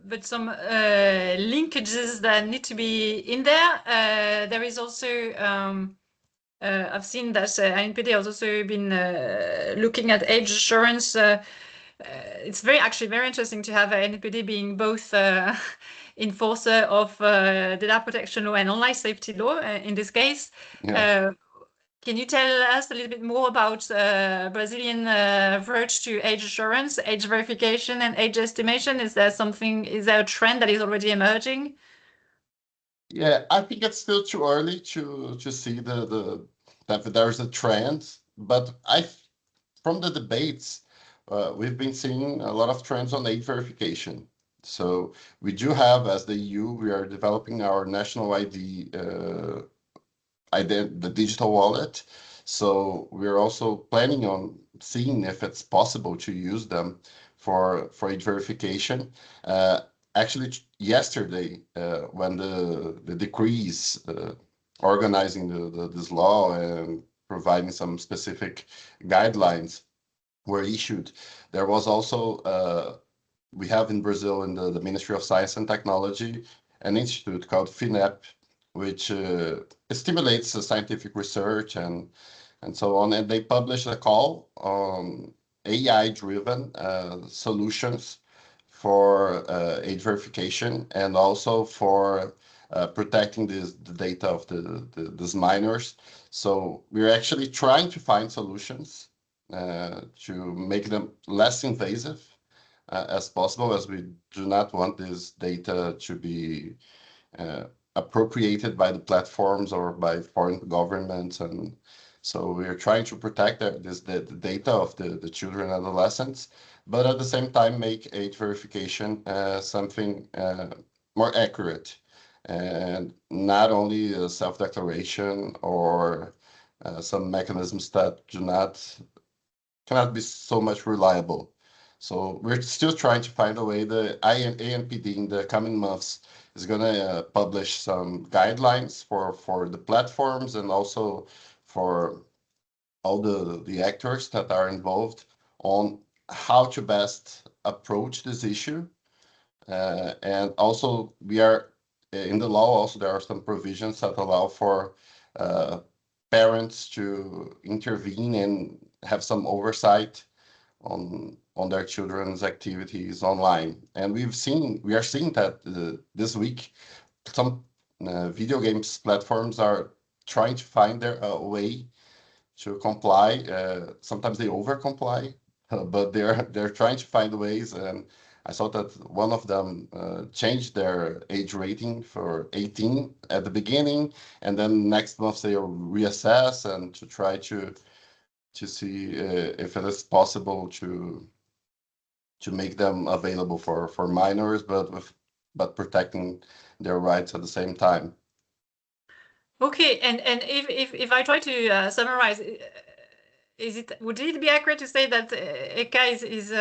but some linkages that need to be in there. There is also, I've seen that ANPD has also been looking at age assurance. It's actually very interesting to have ANPD being both enforcer of data protection law and online safety law in this case. Yeah. Can you tell us a little bit more about Brazilian approach to age assurance, age verification, and age estimation? Is there a trend that is already emerging? Yeah, I think it's still too early to see that there's a trend, but from the debates, we've been seeing a lot of trends on age verification. So we do have, as the EU, we are developing our national ID, the digital wallet. So we're also planning on seeing if it's possible to use them for age verification. Actually, yesterday, when the decrees organizing this law and providing some specific guidelines were issued, there was also, we have in Brazil, in the Ministry of Science and Technology, an institute called FINEP, which stimulates scientific research and so on. And they published a call on AI-driven solutions for age verification, and also for protecting the data of these minors. So we're actually trying to find solutions to make them less invasive as possible, as we do not want this data to be appropriated by the platforms or by foreign governments. And so we're trying to protect the data of the children and adolescents, but at the same time make age verification something more accurate, and not only a self-declaration or some mechanisms that cannot be so much reliable. So we're still trying to find a way. The ANPD in the coming months is going to publish some guidelines for the platforms and also for all the actors that are involved on how to best approach this issue. And also we are in the law, also there are some provisions that allow for parents to intervene and have some oversight on their children's activities online. And we are seeing that this week some video games platforms are trying to find their way to comply. Sometimes they over comply, but they're trying to find ways. And I saw that one of them changed their age rating for 18 at the beginning, and then next month they reassess and to try to see if it is possible to make them available for minors, but protecting their rights at the same time. Okay, and if I try to summarize, would it be accurate to say that ECA is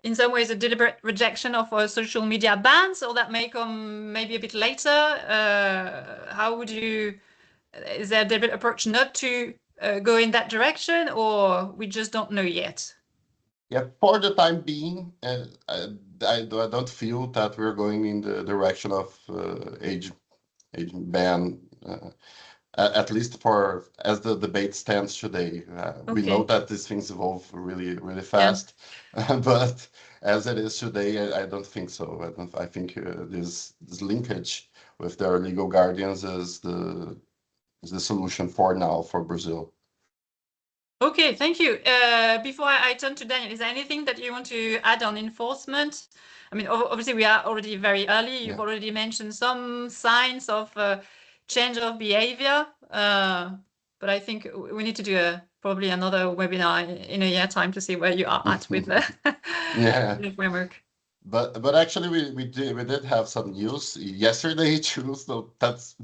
in some ways a deliberate rejection of social media bans, or that may come maybe a bit later? How would you? Is there a deliberate approach not to go in that direction, or we just don't know yet? Yeah, for the time being, I don't feel that we're going in the direction of age ban. At least for as the debate stands today. We know that these things evolve really, really fast, but as it is today, I don't think so. I think this linkage with their legal guardians is the solution for now for Brazil. Okay, thank you. Before I turn to Daniel, is there anything that you want to add on enforcement? I mean, obviously we are already very early. You've already mentioned some signs of change of behavior, but I think we need to do probably another webinar in a year time to see where you are at with the framework. But actually we did have some news yesterday too, so that's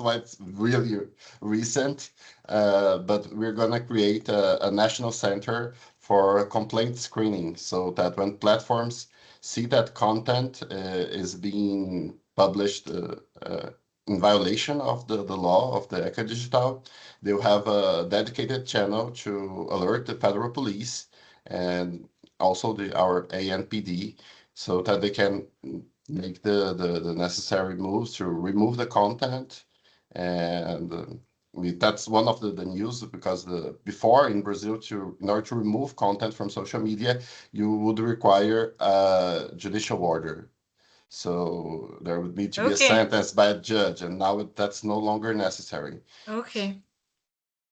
why it's really recent. But we're gonna create a national center for complaint screening, so that when platforms see that content is being published in violation of the law of the ECA Digital, they'll have a dedicated channel to alert the federal police and also our ANPD, so that they can make the necessary moves to remove the content. And that's one of the news, because before in Brazil, in order to remove content from social media, you would require a judicial order. So there would need to be a sentence by a judge, and now that's no longer necessary. Okay.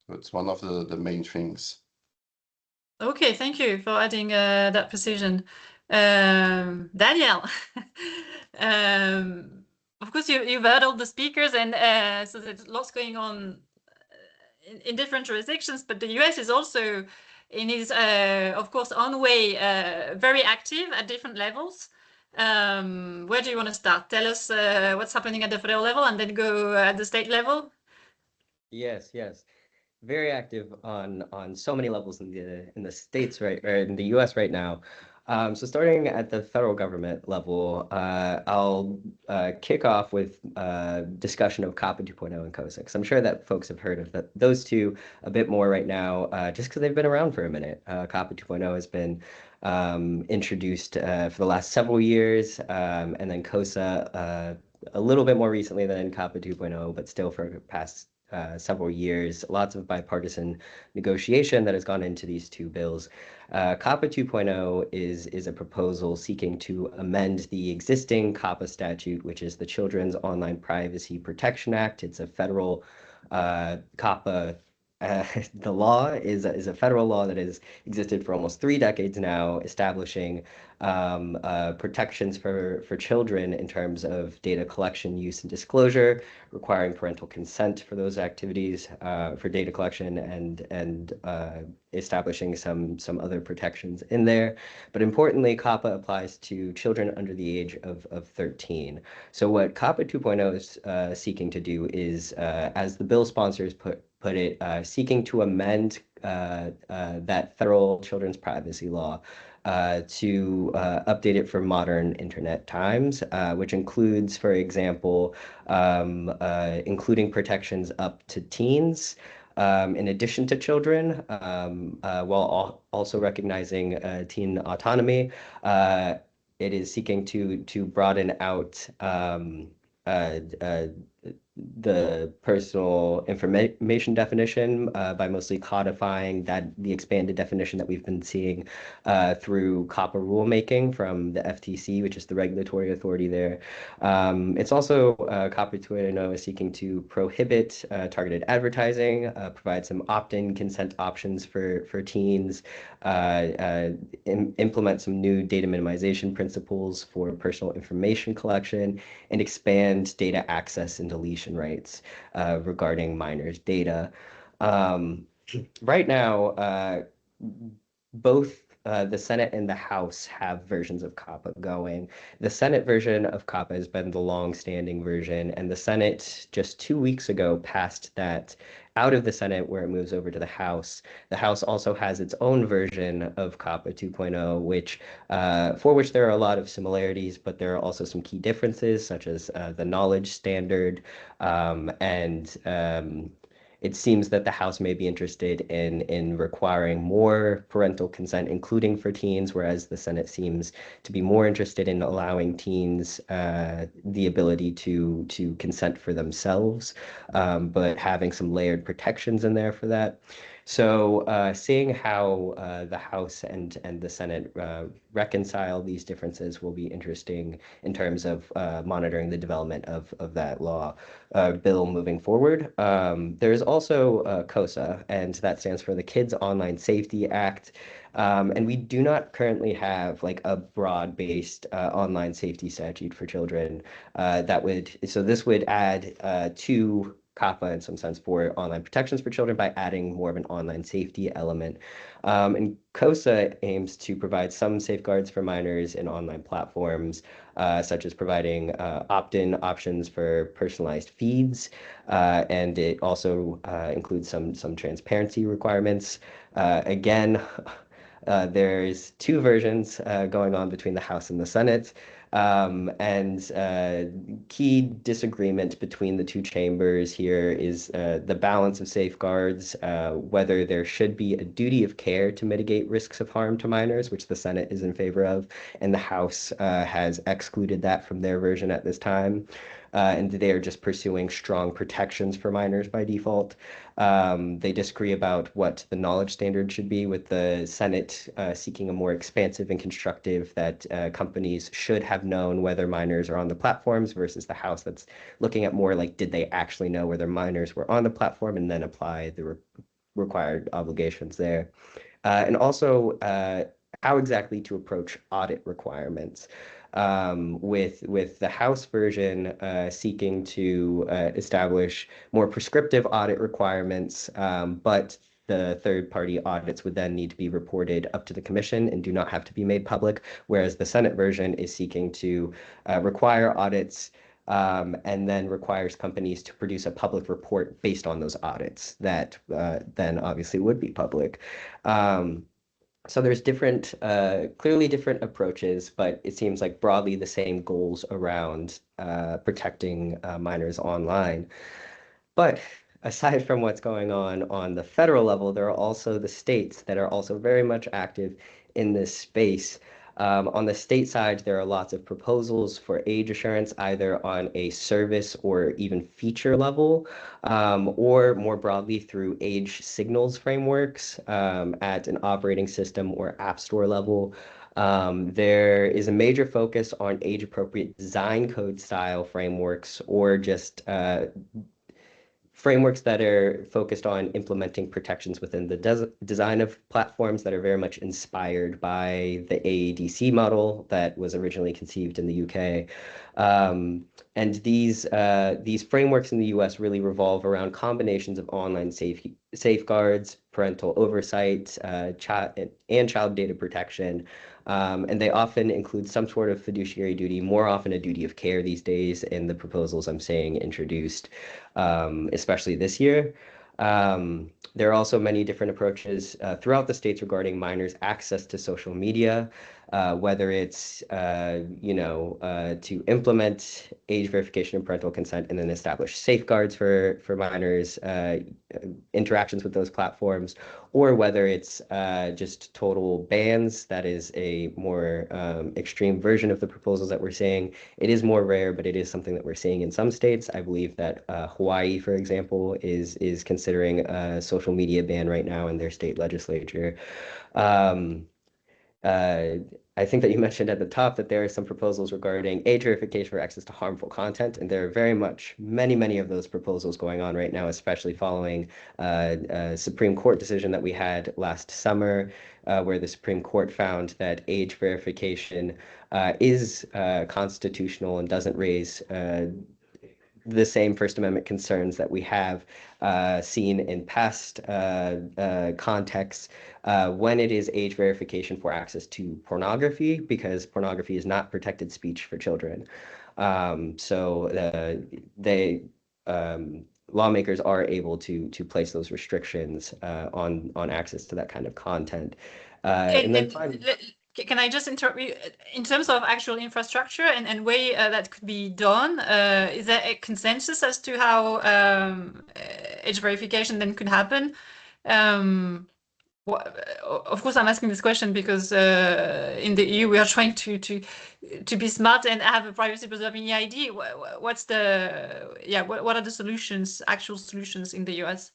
So it's one of the main things. Okay, thank you for adding that precision. Daniel, of course you've heard all the speakers, and so there's lots going on in different jurisdictions, but the US is also in its of course own way very active at different levels. Where do you want to start? Tell us what's happening at the federal level, and then go at the state level. Yes, very active on so many levels in the states, right, or in the US right now. So starting at the federal government level, I'll kick off with discussion of COPPA 2.0 and COSA, because I'm sure that folks have heard of those two a bit more right now, just because they've been around for a minute. COPPA 2.0 has been introduced for the last several years, and then COSA a little bit more recently than COPPA 2.0, but still for the past several years. Lots of bipartisan negotiation that has gone into these two bills. COPPA 2.0 is a proposal seeking to amend the existing COPPA statute, which is the Children's Online Privacy Protection Act. It's a federal COPPA the law is a federal law that has existed for almost 3 decades now, establishing protections for children in terms of data collection, use, and disclosure, requiring parental consent for those activities for data collection, and establishing some other protections in there. But importantly, COPPA applies to children under the age of 13. So what COPPA 2.0 is seeking to do is, as the bill sponsors put it, seeking to amend that federal children's privacy law to update it for modern internet times, which includes, for example, including protections up to teens, in addition to children, while also recognizing teen autonomy. It is seeking to broaden out the personal information definition by mostly codifying the expanded definition that we've been seeing through COPPA rulemaking from the FTC, which is the regulatory authority there. It's also COPPA 2.0 is seeking to prohibit targeted advertising, provide some opt-in consent options for teens, implement some new data minimization principles for personal information collection, and expand data access and deletion rights regarding minors' data. Right now, both the Senate and the House have versions of COPPA going. The Senate version of COPPA has been the long-standing version, and the Senate just 2 weeks ago passed that out of the Senate where it moves over to the House. The House also has its own version of COPPA 2.0, which for which there are a lot of similarities, but there are also some key differences, such as the knowledge standard, and it seems that the House may be interested in requiring more parental consent, including for teens, whereas the Senate seems to be more interested in allowing teens the ability to consent for themselves, but having some layered protections in there for that. So seeing how the House and the Senate reconcile these differences will be interesting in terms of monitoring the development of that law bill moving forward. There's also COSA, and that stands for the Kids Online Safety Act. And we do not currently have like a broad-based online safety statute for children so this would add to COPPA in some sense for online protections for children by adding more of an online safety element. And COSA aims to provide some safeguards for minors in online platforms, such as providing opt-in options for personalized feeds, and it also includes some transparency requirements. Again, there's 2 versions going on between the House and the Senate. And key disagreement between the 2 chambers here is the balance of safeguards, whether there should be a duty of care to mitigate risks of harm to minors, which the Senate is in favor of, and the House has excluded that from their version at this time. And they are just pursuing strong protections for minors by default. They disagree about what the knowledge standard should be, with the Senate seeking a more expansive and constructive that companies should have known whether minors are on the platforms, versus the House that's looking at more like, did they actually know whether minors were on the platform, and then apply the required obligations there. And also how exactly to approach audit requirements. With the House version seeking to establish more prescriptive audit requirements, but the third-party audits would then need to be reported up to the Commission and do not have to be made public, whereas the Senate version is seeking to require audits and then requires companies to produce a public report based on those audits that then obviously would be public. So there's clearly different approaches, but it seems like broadly the same goals around protecting minors online. But aside from what's going on the federal level, there are also the states that are also very much active in this space. On the state side, there are lots of proposals for age assurance, either on a service or even feature level, or more broadly through age signals frameworks at an operating system or app store level. There is a major focus on age-appropriate design code style frameworks, or just frameworks that are focused on implementing protections within the design of platforms that are very much inspired by the AADC model that was originally conceived in the UK. And these frameworks in the US really revolve around combinations of online safeguards, parental oversight, child data protection. And they often include some sort of fiduciary duty, more often a duty of care these days in the proposals I'm seeing introduced, especially this year. There are also many different approaches throughout the states regarding minors' access to social media, whether it's to implement age verification and parental consent and then establish safeguards for minors' interactions with those platforms, or whether it's just total bans. That is a more extreme version of the proposals that we're seeing. It is more rare, but it is something that we're seeing in some states. I believe that Hawaii, for example, is considering a social media ban right now in their state legislature. I think that you mentioned at the top that there are some proposals regarding age verification for access to harmful content, and there are very much many of those proposals going on right now, especially following a Supreme Court decision that we had last summer, where the Supreme Court found that age verification is constitutional and doesn't raise the same First Amendment concerns that we have seen in past contexts when it is age verification for access to pornography, because pornography is not protected speech for children. Lawmakers are able to place those restrictions on access to that kind of content. And then can I just interrupt you? In terms of actual infrastructure and way that could be done, is there a consensus as to how age verification then could happen? Of course, I'm asking this question because in the EU we are trying to be smart and have a privacy-preserving EID. What are the solutions, actual solutions in the US?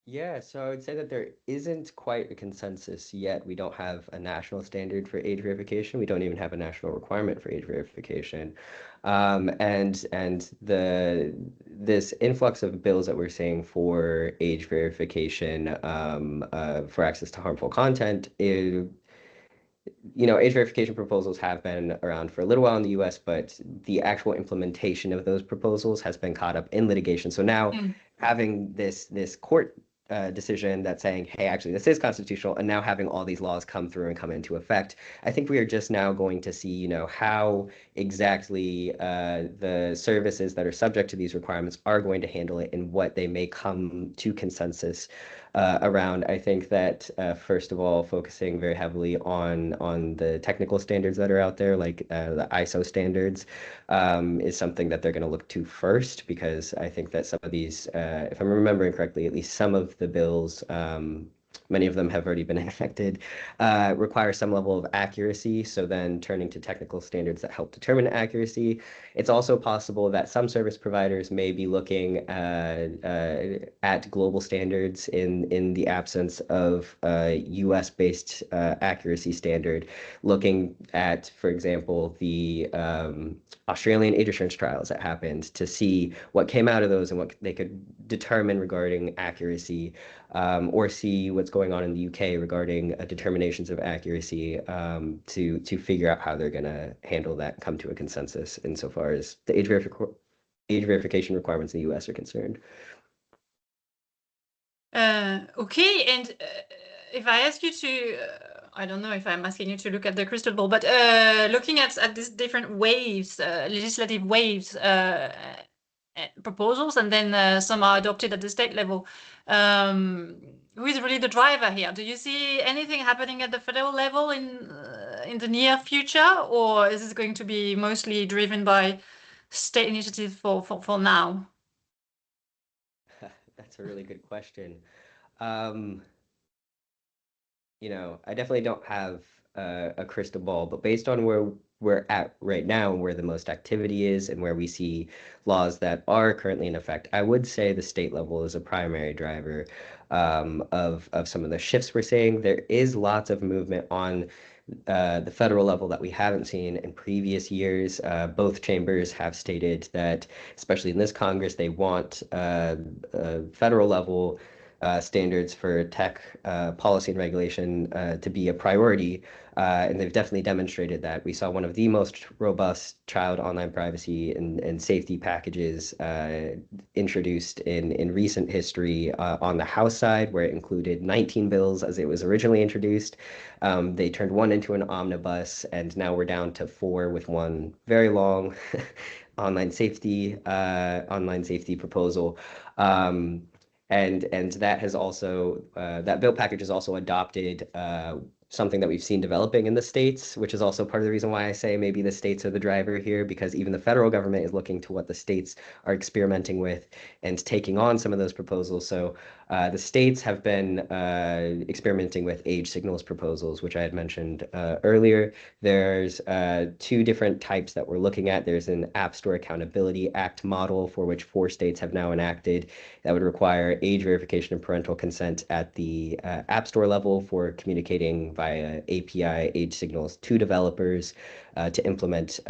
Yeah, so I would say that there isn't quite a consensus yet. We don't have a national standard for age verification. We don't even have a national requirement for age verification. This influx of bills that we're seeing for age verification for access to harmful content is, age verification proposals have been around for a little while in the US, but the actual implementation of those proposals has been caught up in litigation. So now having this court decision that's saying, hey, actually, this is constitutional, and now having all these laws come through and come into effect, I think we are just now going to see, how exactly the services that are subject to these requirements are going to handle it and what they may come to consensus around. I think that first of all, focusing very heavily on the technical standards that are out there, like the ISO standards, is something that they're going to look to first, because I think that some of these, if I'm remembering correctly, at least some of the bills, many of them have already been enacted, require some level of accuracy. So then turning to technical standards that help determine accuracy. It's also possible that some service providers may be looking at global standards in the absence of a US-based accuracy standard, looking at, for example, the Australian age assurance trials that happened to see what came out of those and what they could determine regarding accuracy, or see what's going on in the UK regarding determinations of accuracy, to figure out how they're going to handle that and come to a consensus insofar as the age verification requirements in the US are concerned. Okay, and if I ask you to, I don't know if I'm asking you to look at the crystal ball, but looking at these different waves, legislative waves, proposals, and then some are adopted at the state level. Who is really the driver here? Do you see anything happening at the federal level in the near future, or is this going to be mostly driven by state initiative for now? That's a really good question. I definitely don't have a crystal ball, but based on where we're at right now and where the most activity is and where we see laws that are currently in effect, I would say the state level is a primary driver of some of the shifts we're seeing. There is lots of movement on the federal level that we haven't seen in previous years. Both chambers have stated that, especially in this Congress, they want federal level standards for tech policy and regulation to be a priority. And they've definitely demonstrated that. We saw one of the most robust child online privacy and safety packages introduced in recent history on the House side, where it included 19 bills as it was originally introduced. They turned one into an omnibus, and now we're down to 4 with one very long online safety proposal. And that has also that bill package has also adopted something that we've seen developing in the states, which is also part of the reason why I say maybe the states are the driver here, because even the federal government is looking to what the states are experimenting with and taking on some of those proposals. So the states have been experimenting with age signals proposals, which I had mentioned earlier. There's 2 different types that we're looking at. There's an App Store Accountability Act model, for which 4 states have now enacted, that would require age verification and parental consent at the App Store level for communicating via API age signals to developers to implement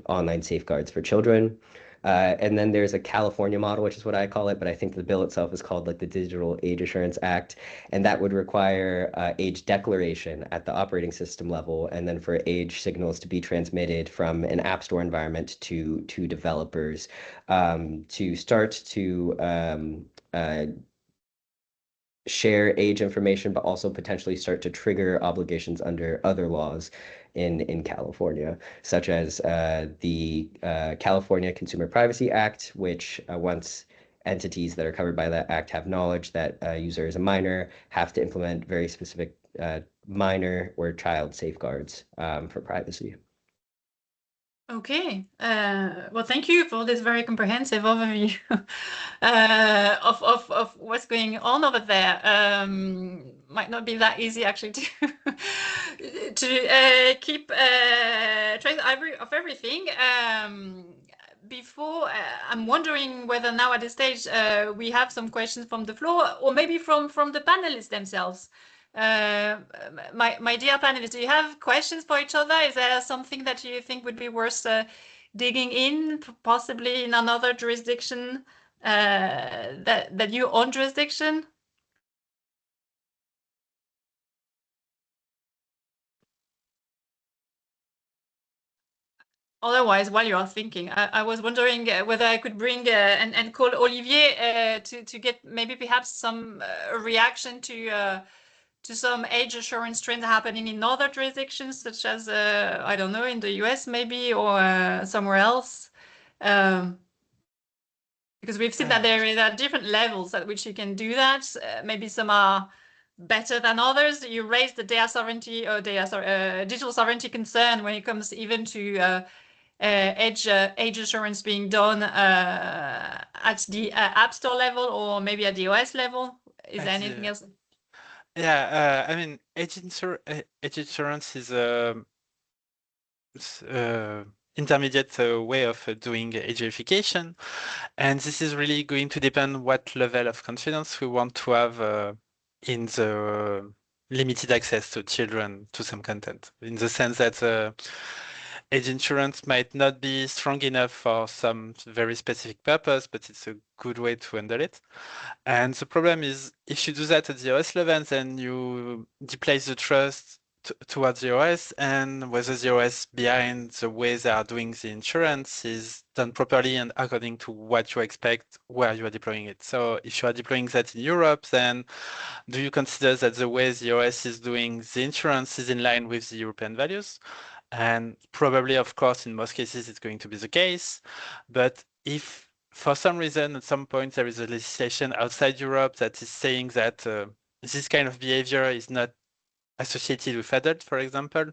online safeguards for children. And then there's a California model, which is what I call it, but I think the bill itself is called like the Digital Age Assurance Act, and that would require age declaration at the operating system level, and then for age signals to be transmitted from an App Store environment to developers to start to share age information, but also potentially start to trigger obligations under other laws in California, such as the California Consumer Privacy Act, which once entities that are covered by that act have knowledge that a user is a minor, have to implement very specific minor or child safeguards for privacy. Okay. Well, thank you for this very comprehensive overview of what's going on over there. Might not be that easy actually to keep trace of everything. Before, I'm wondering whether now at this stage we have some questions from the floor, or maybe from the panelists themselves. My dear panelists, do you have questions for each other? Is there something that you think would be worth digging in, possibly in another jurisdiction, that your own jurisdiction? Otherwise, while you are thinking, I was wondering whether I could bring and call Olivier to get maybe perhaps some reaction to some age assurance trends happening in other jurisdictions, such as, I don't know, in the US maybe, or somewhere else. Because we've seen that there are different levels at which you can do that. Maybe some are better than others. You raised the data sovereignty or digital sovereignty concern when it comes even to age assurance being done at the App Store level or maybe at the OS level. Is there anything else? Yeah, I mean, age insurance is a intermediate way of doing age verification, and this is really going to depend what level of confidence we want to have in the limited access to children to some content, in the sense that age insurance might not be strong enough for some very specific purpose, but it's a good way to handle it. And the problem is, if you do that at the OS level, then you displace the trust towards the OS, and whether the OS behind the way they are doing the insurance is done properly and according to what you expect where you are deploying it. So if you are deploying that in Europe, then do you consider that the way the OS is doing the insurance is in line with the European values? And probably, of course, in most cases, it's going to be the case. But if for some reason, at some point, there is a legislation outside Europe that is saying that this kind of behavior is not associated with adults, for example,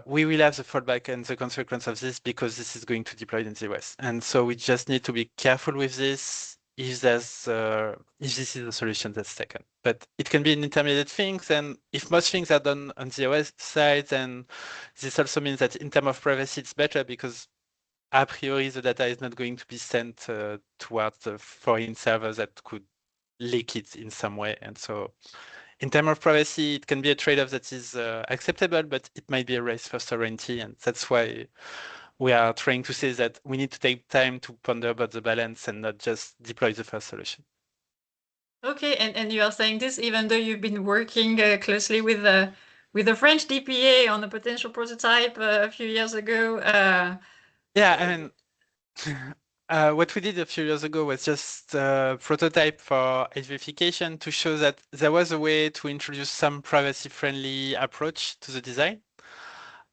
we will have the fallback and the consequence of this because this is going to deploy in the US. And so we just need to be careful with this if this is a solution that's taken. But it can be an intermediate thing, and if most things are done on the OS side, then this also means that in terms of privacy, it's better because a priori the data is not going to be sent towards the foreign server that could leak it in some way. And so in terms of privacy, it can be a trade-off that is acceptable, but it might be a race for sovereignty, and that's why we are trying to say that we need to take time to ponder about the balance and not just deploy the first solution. Okay, and you are saying this even though you've been working closely with the French DPA on a potential prototype a few years ago. Yeah, I mean, what we did a few years ago was just a prototype for age verification to show that there was a way to introduce some privacy-friendly approach to the design.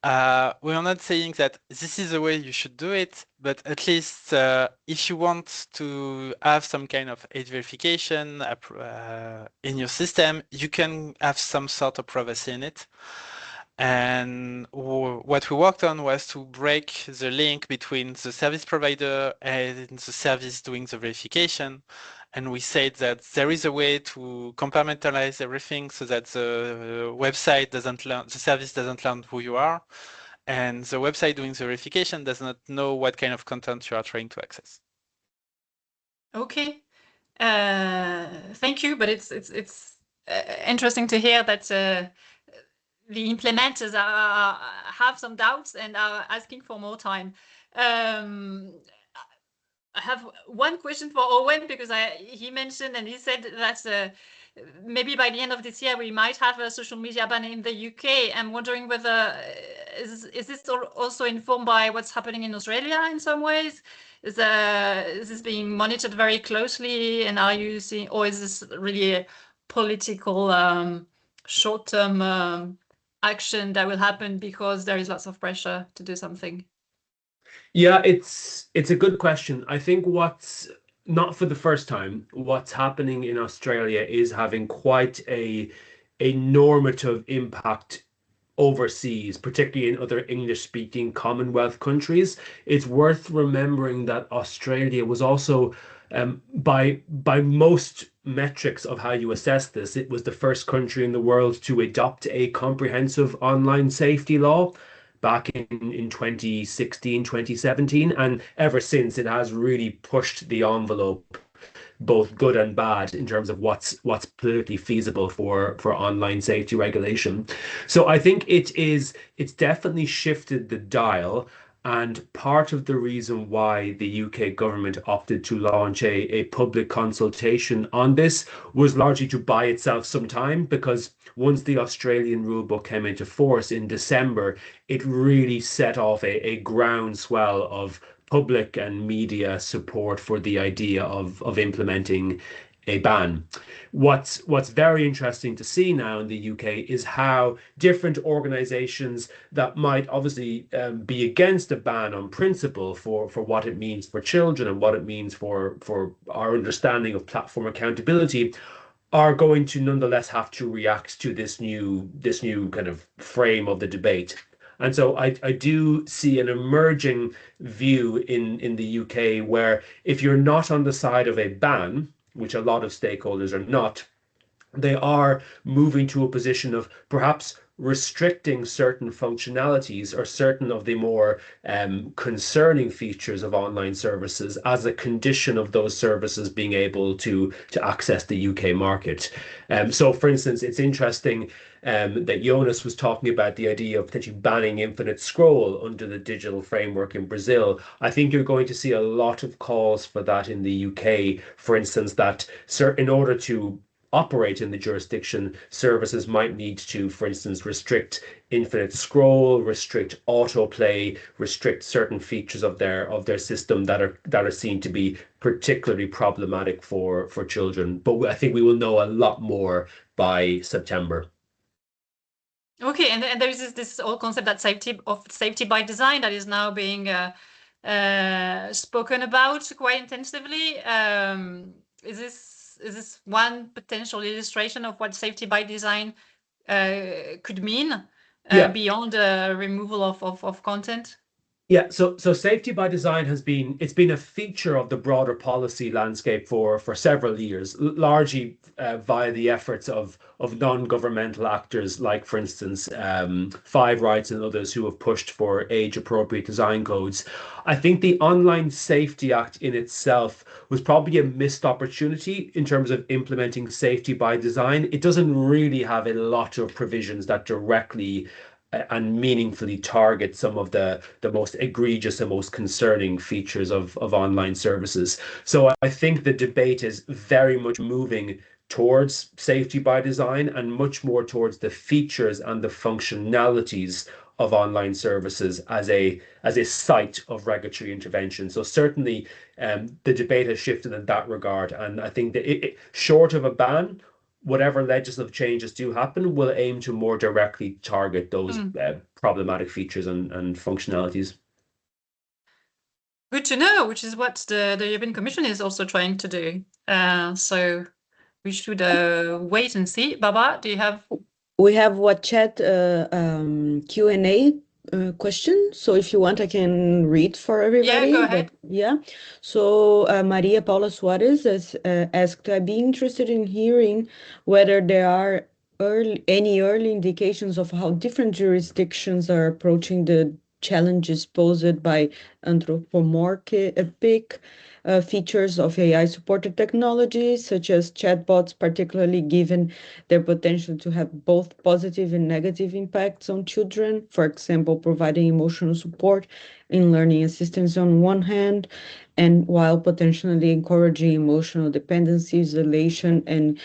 We are not saying that this is the way you should do it, but at least if you want to have some kind of age verification in your system, you can have some sort of privacy in it. And what we worked on was to break the link between the service provider and the service doing the verification. And we said that there is a way to compartmentalize everything so that the website doesn't learn, the service doesn't learn who you are, and the website doing the verification does not know what kind of content you are trying to access. Okay, thank you. But it's interesting to hear that the implementers have some doubts and are asking for more time. I have one question for Owen, because he mentioned and he said that maybe by the end of this year we might have a social media ban in the UK. I'm wondering whether is this also informed by what's happening in Australia in some ways? Is this being monitored very closely, and are you seeing, or is this really a political short-term action that will happen because there is lots of pressure to do something? Yeah, it's a good question. I think what's not for the first time, what's happening in Australia is having quite a normative impact overseas, particularly in other English-speaking Commonwealth countries. It's worth remembering that Australia was also, by most metrics of how you assess this, it was the first country in the world to adopt a comprehensive online safety law back in 2016, 2017. And ever since, it has really pushed the envelope, both good and bad, in terms of what's politically feasible for online safety regulation. So I think it's definitely shifted the dial. And part of the reason why the UK government opted to launch a public consultation on this was largely to buy itself some time, because once the Australian rulebook came into force in December, it really set off a groundswell of public and media support for the idea of implementing a ban. What's very interesting to see now in the UK is how different organizations that might obviously be against a ban on principle for what it means for children and what it means for our understanding of platform accountability are going to nonetheless have to react to this new kind of frame of the debate. And so I do see an emerging view in the UK where, if you're not on the side of a ban, which a lot of stakeholders are not, they are moving to a position of perhaps restricting certain functionalities or certain of the more concerning features of online services as a condition of those services being able to access the UK market. So, for instance, it's interesting that Jonas was talking about the idea of potentially banning infinite scroll under the digital framework in Brazil. I think you're going to see a lot of calls for that in the UK, for instance, that in order to operate in the jurisdiction, services might need to, for instance, restrict infinite scroll, restrict autoplay, restrict certain features of their system that are seen to be particularly problematic for children. But I think we will know a lot more by September. Okay, and there is this whole concept that safety by design that is now being spoken about quite intensively. Is this one potential illustration of what safety by design could mean beyond the removal of content? Yeah, so safety by design it's been a feature of the broader policy landscape for several years, largely via the efforts of non-governmental actors like, for instance, Five Rights and others who have pushed for age-appropriate design codes. I think the Online Safety Act in itself was probably a missed opportunity in terms of implementing safety by design. It doesn't really have a lot of provisions that directly and meaningfully target some of the most egregious and most concerning features of online services. So I think the debate is very much moving towards safety by design and much more towards the features and the functionalities of online services as a site of regulatory intervention. So certainly the debate has shifted in that regard, and I think that short of a ban, whatever legislative changes do happen will aim to more directly target those problematic features and functionalities. Good to know, which is what the European Commission is also trying to do. So we should wait and see. Baba, do you have? We have what chat Q&A question. So if you want, I can read for everybody. Yeah, go ahead. Yeah. So Maria Paula Suarez has asked, I'd be interested in hearing whether there are any early indications of how different jurisdictions are approaching the challenges posed by anthropomorphic features of AI-supported technologies, such as chatbots, particularly given their potential to have both positive and negative impacts on children, for example, providing emotional support in learning assistance on one hand, and while potentially encouraging emotional dependency, isolation, and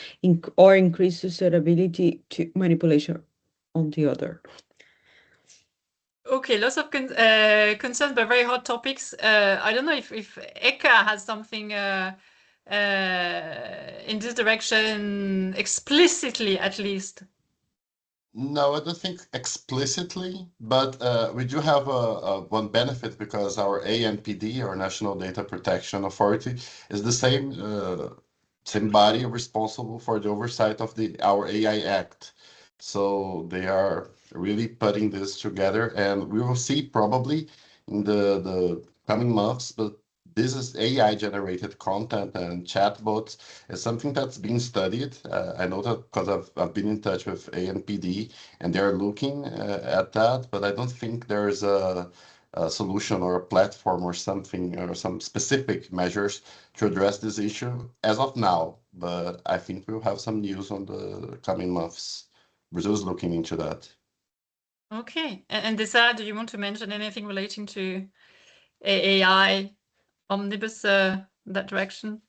or increased susceptibility to manipulation on the other. Okay, lots of concerns, but very hot topics. I don't know if Eka has something in this direction explicitly, at least. No, I don't think explicitly, but we do have one benefit because our ANPD, our National Data Protection Authority, is the same body responsible for the oversight of our AI Act. So they are really putting this together, and we will see probably in the coming months, but this is AI-generated content and chatbots. It's something that's being studied. I know that because I've been in touch with ANPD, and they're looking at that, but I don't think there's a solution or a platform or something or some specific measures to address this issue as of now. But I think we'll have some news on the coming months. Brazil's looking into that. Okay, and Desa, do you want to mention anything relating to AI omnibus, that direction?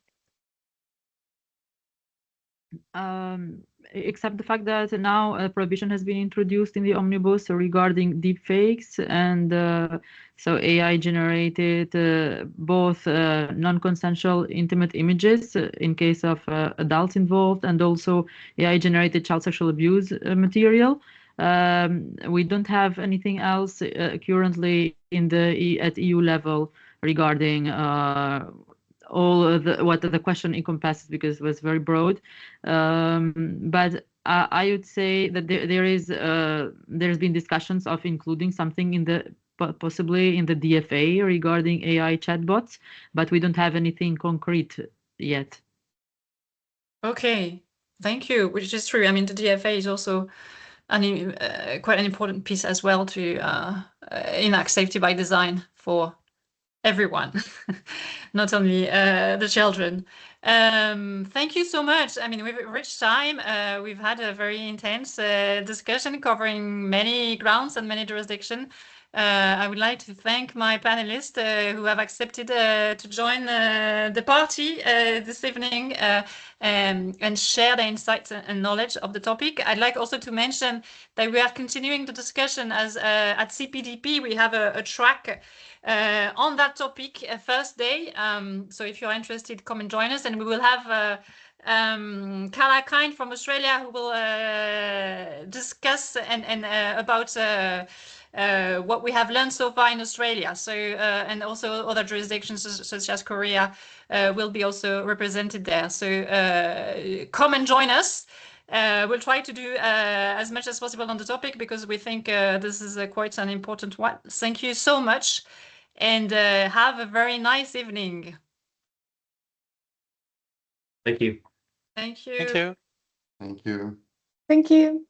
Except the fact that now a prohibition has been introduced in the omnibus regarding deepfakes, and so AI generated both non-consensual intimate images in case of adults involved, and also AI generated child sexual abuse material. We don't have anything else currently at EU level regarding all what the question encompasses, because it was very broad. But I would say that there's been discussions of including something in the possibly in the DFA regarding AI chatbots, but we don't have anything concrete yet. Okay, thank you. Which is true. I mean, the DFA is also quite an important piece as well to enact safety by design for everyone, not only the children. Thank you so much. I mean, we've reached time. We've had a very intense discussion covering many grounds and many jurisdictions. I would like to thank my panelists who have accepted to join the party this evening and share their insights and knowledge of the topic. I'd like also to mention that we are continuing the discussion as at CPDP. We have a track on that topic, first day. So if you're interested, come and join us, and we will have Carla Kind from Australia who will discuss and about what we have learned so far in Australia. So and also other jurisdictions such as Korea will be also represented there. So come and join us. We'll try to do as much as possible on the topic because we think this is quite an important one. Thank you so much, and have a very nice evening. Thank you. Thank you. Thank you. Thank you. Thank you.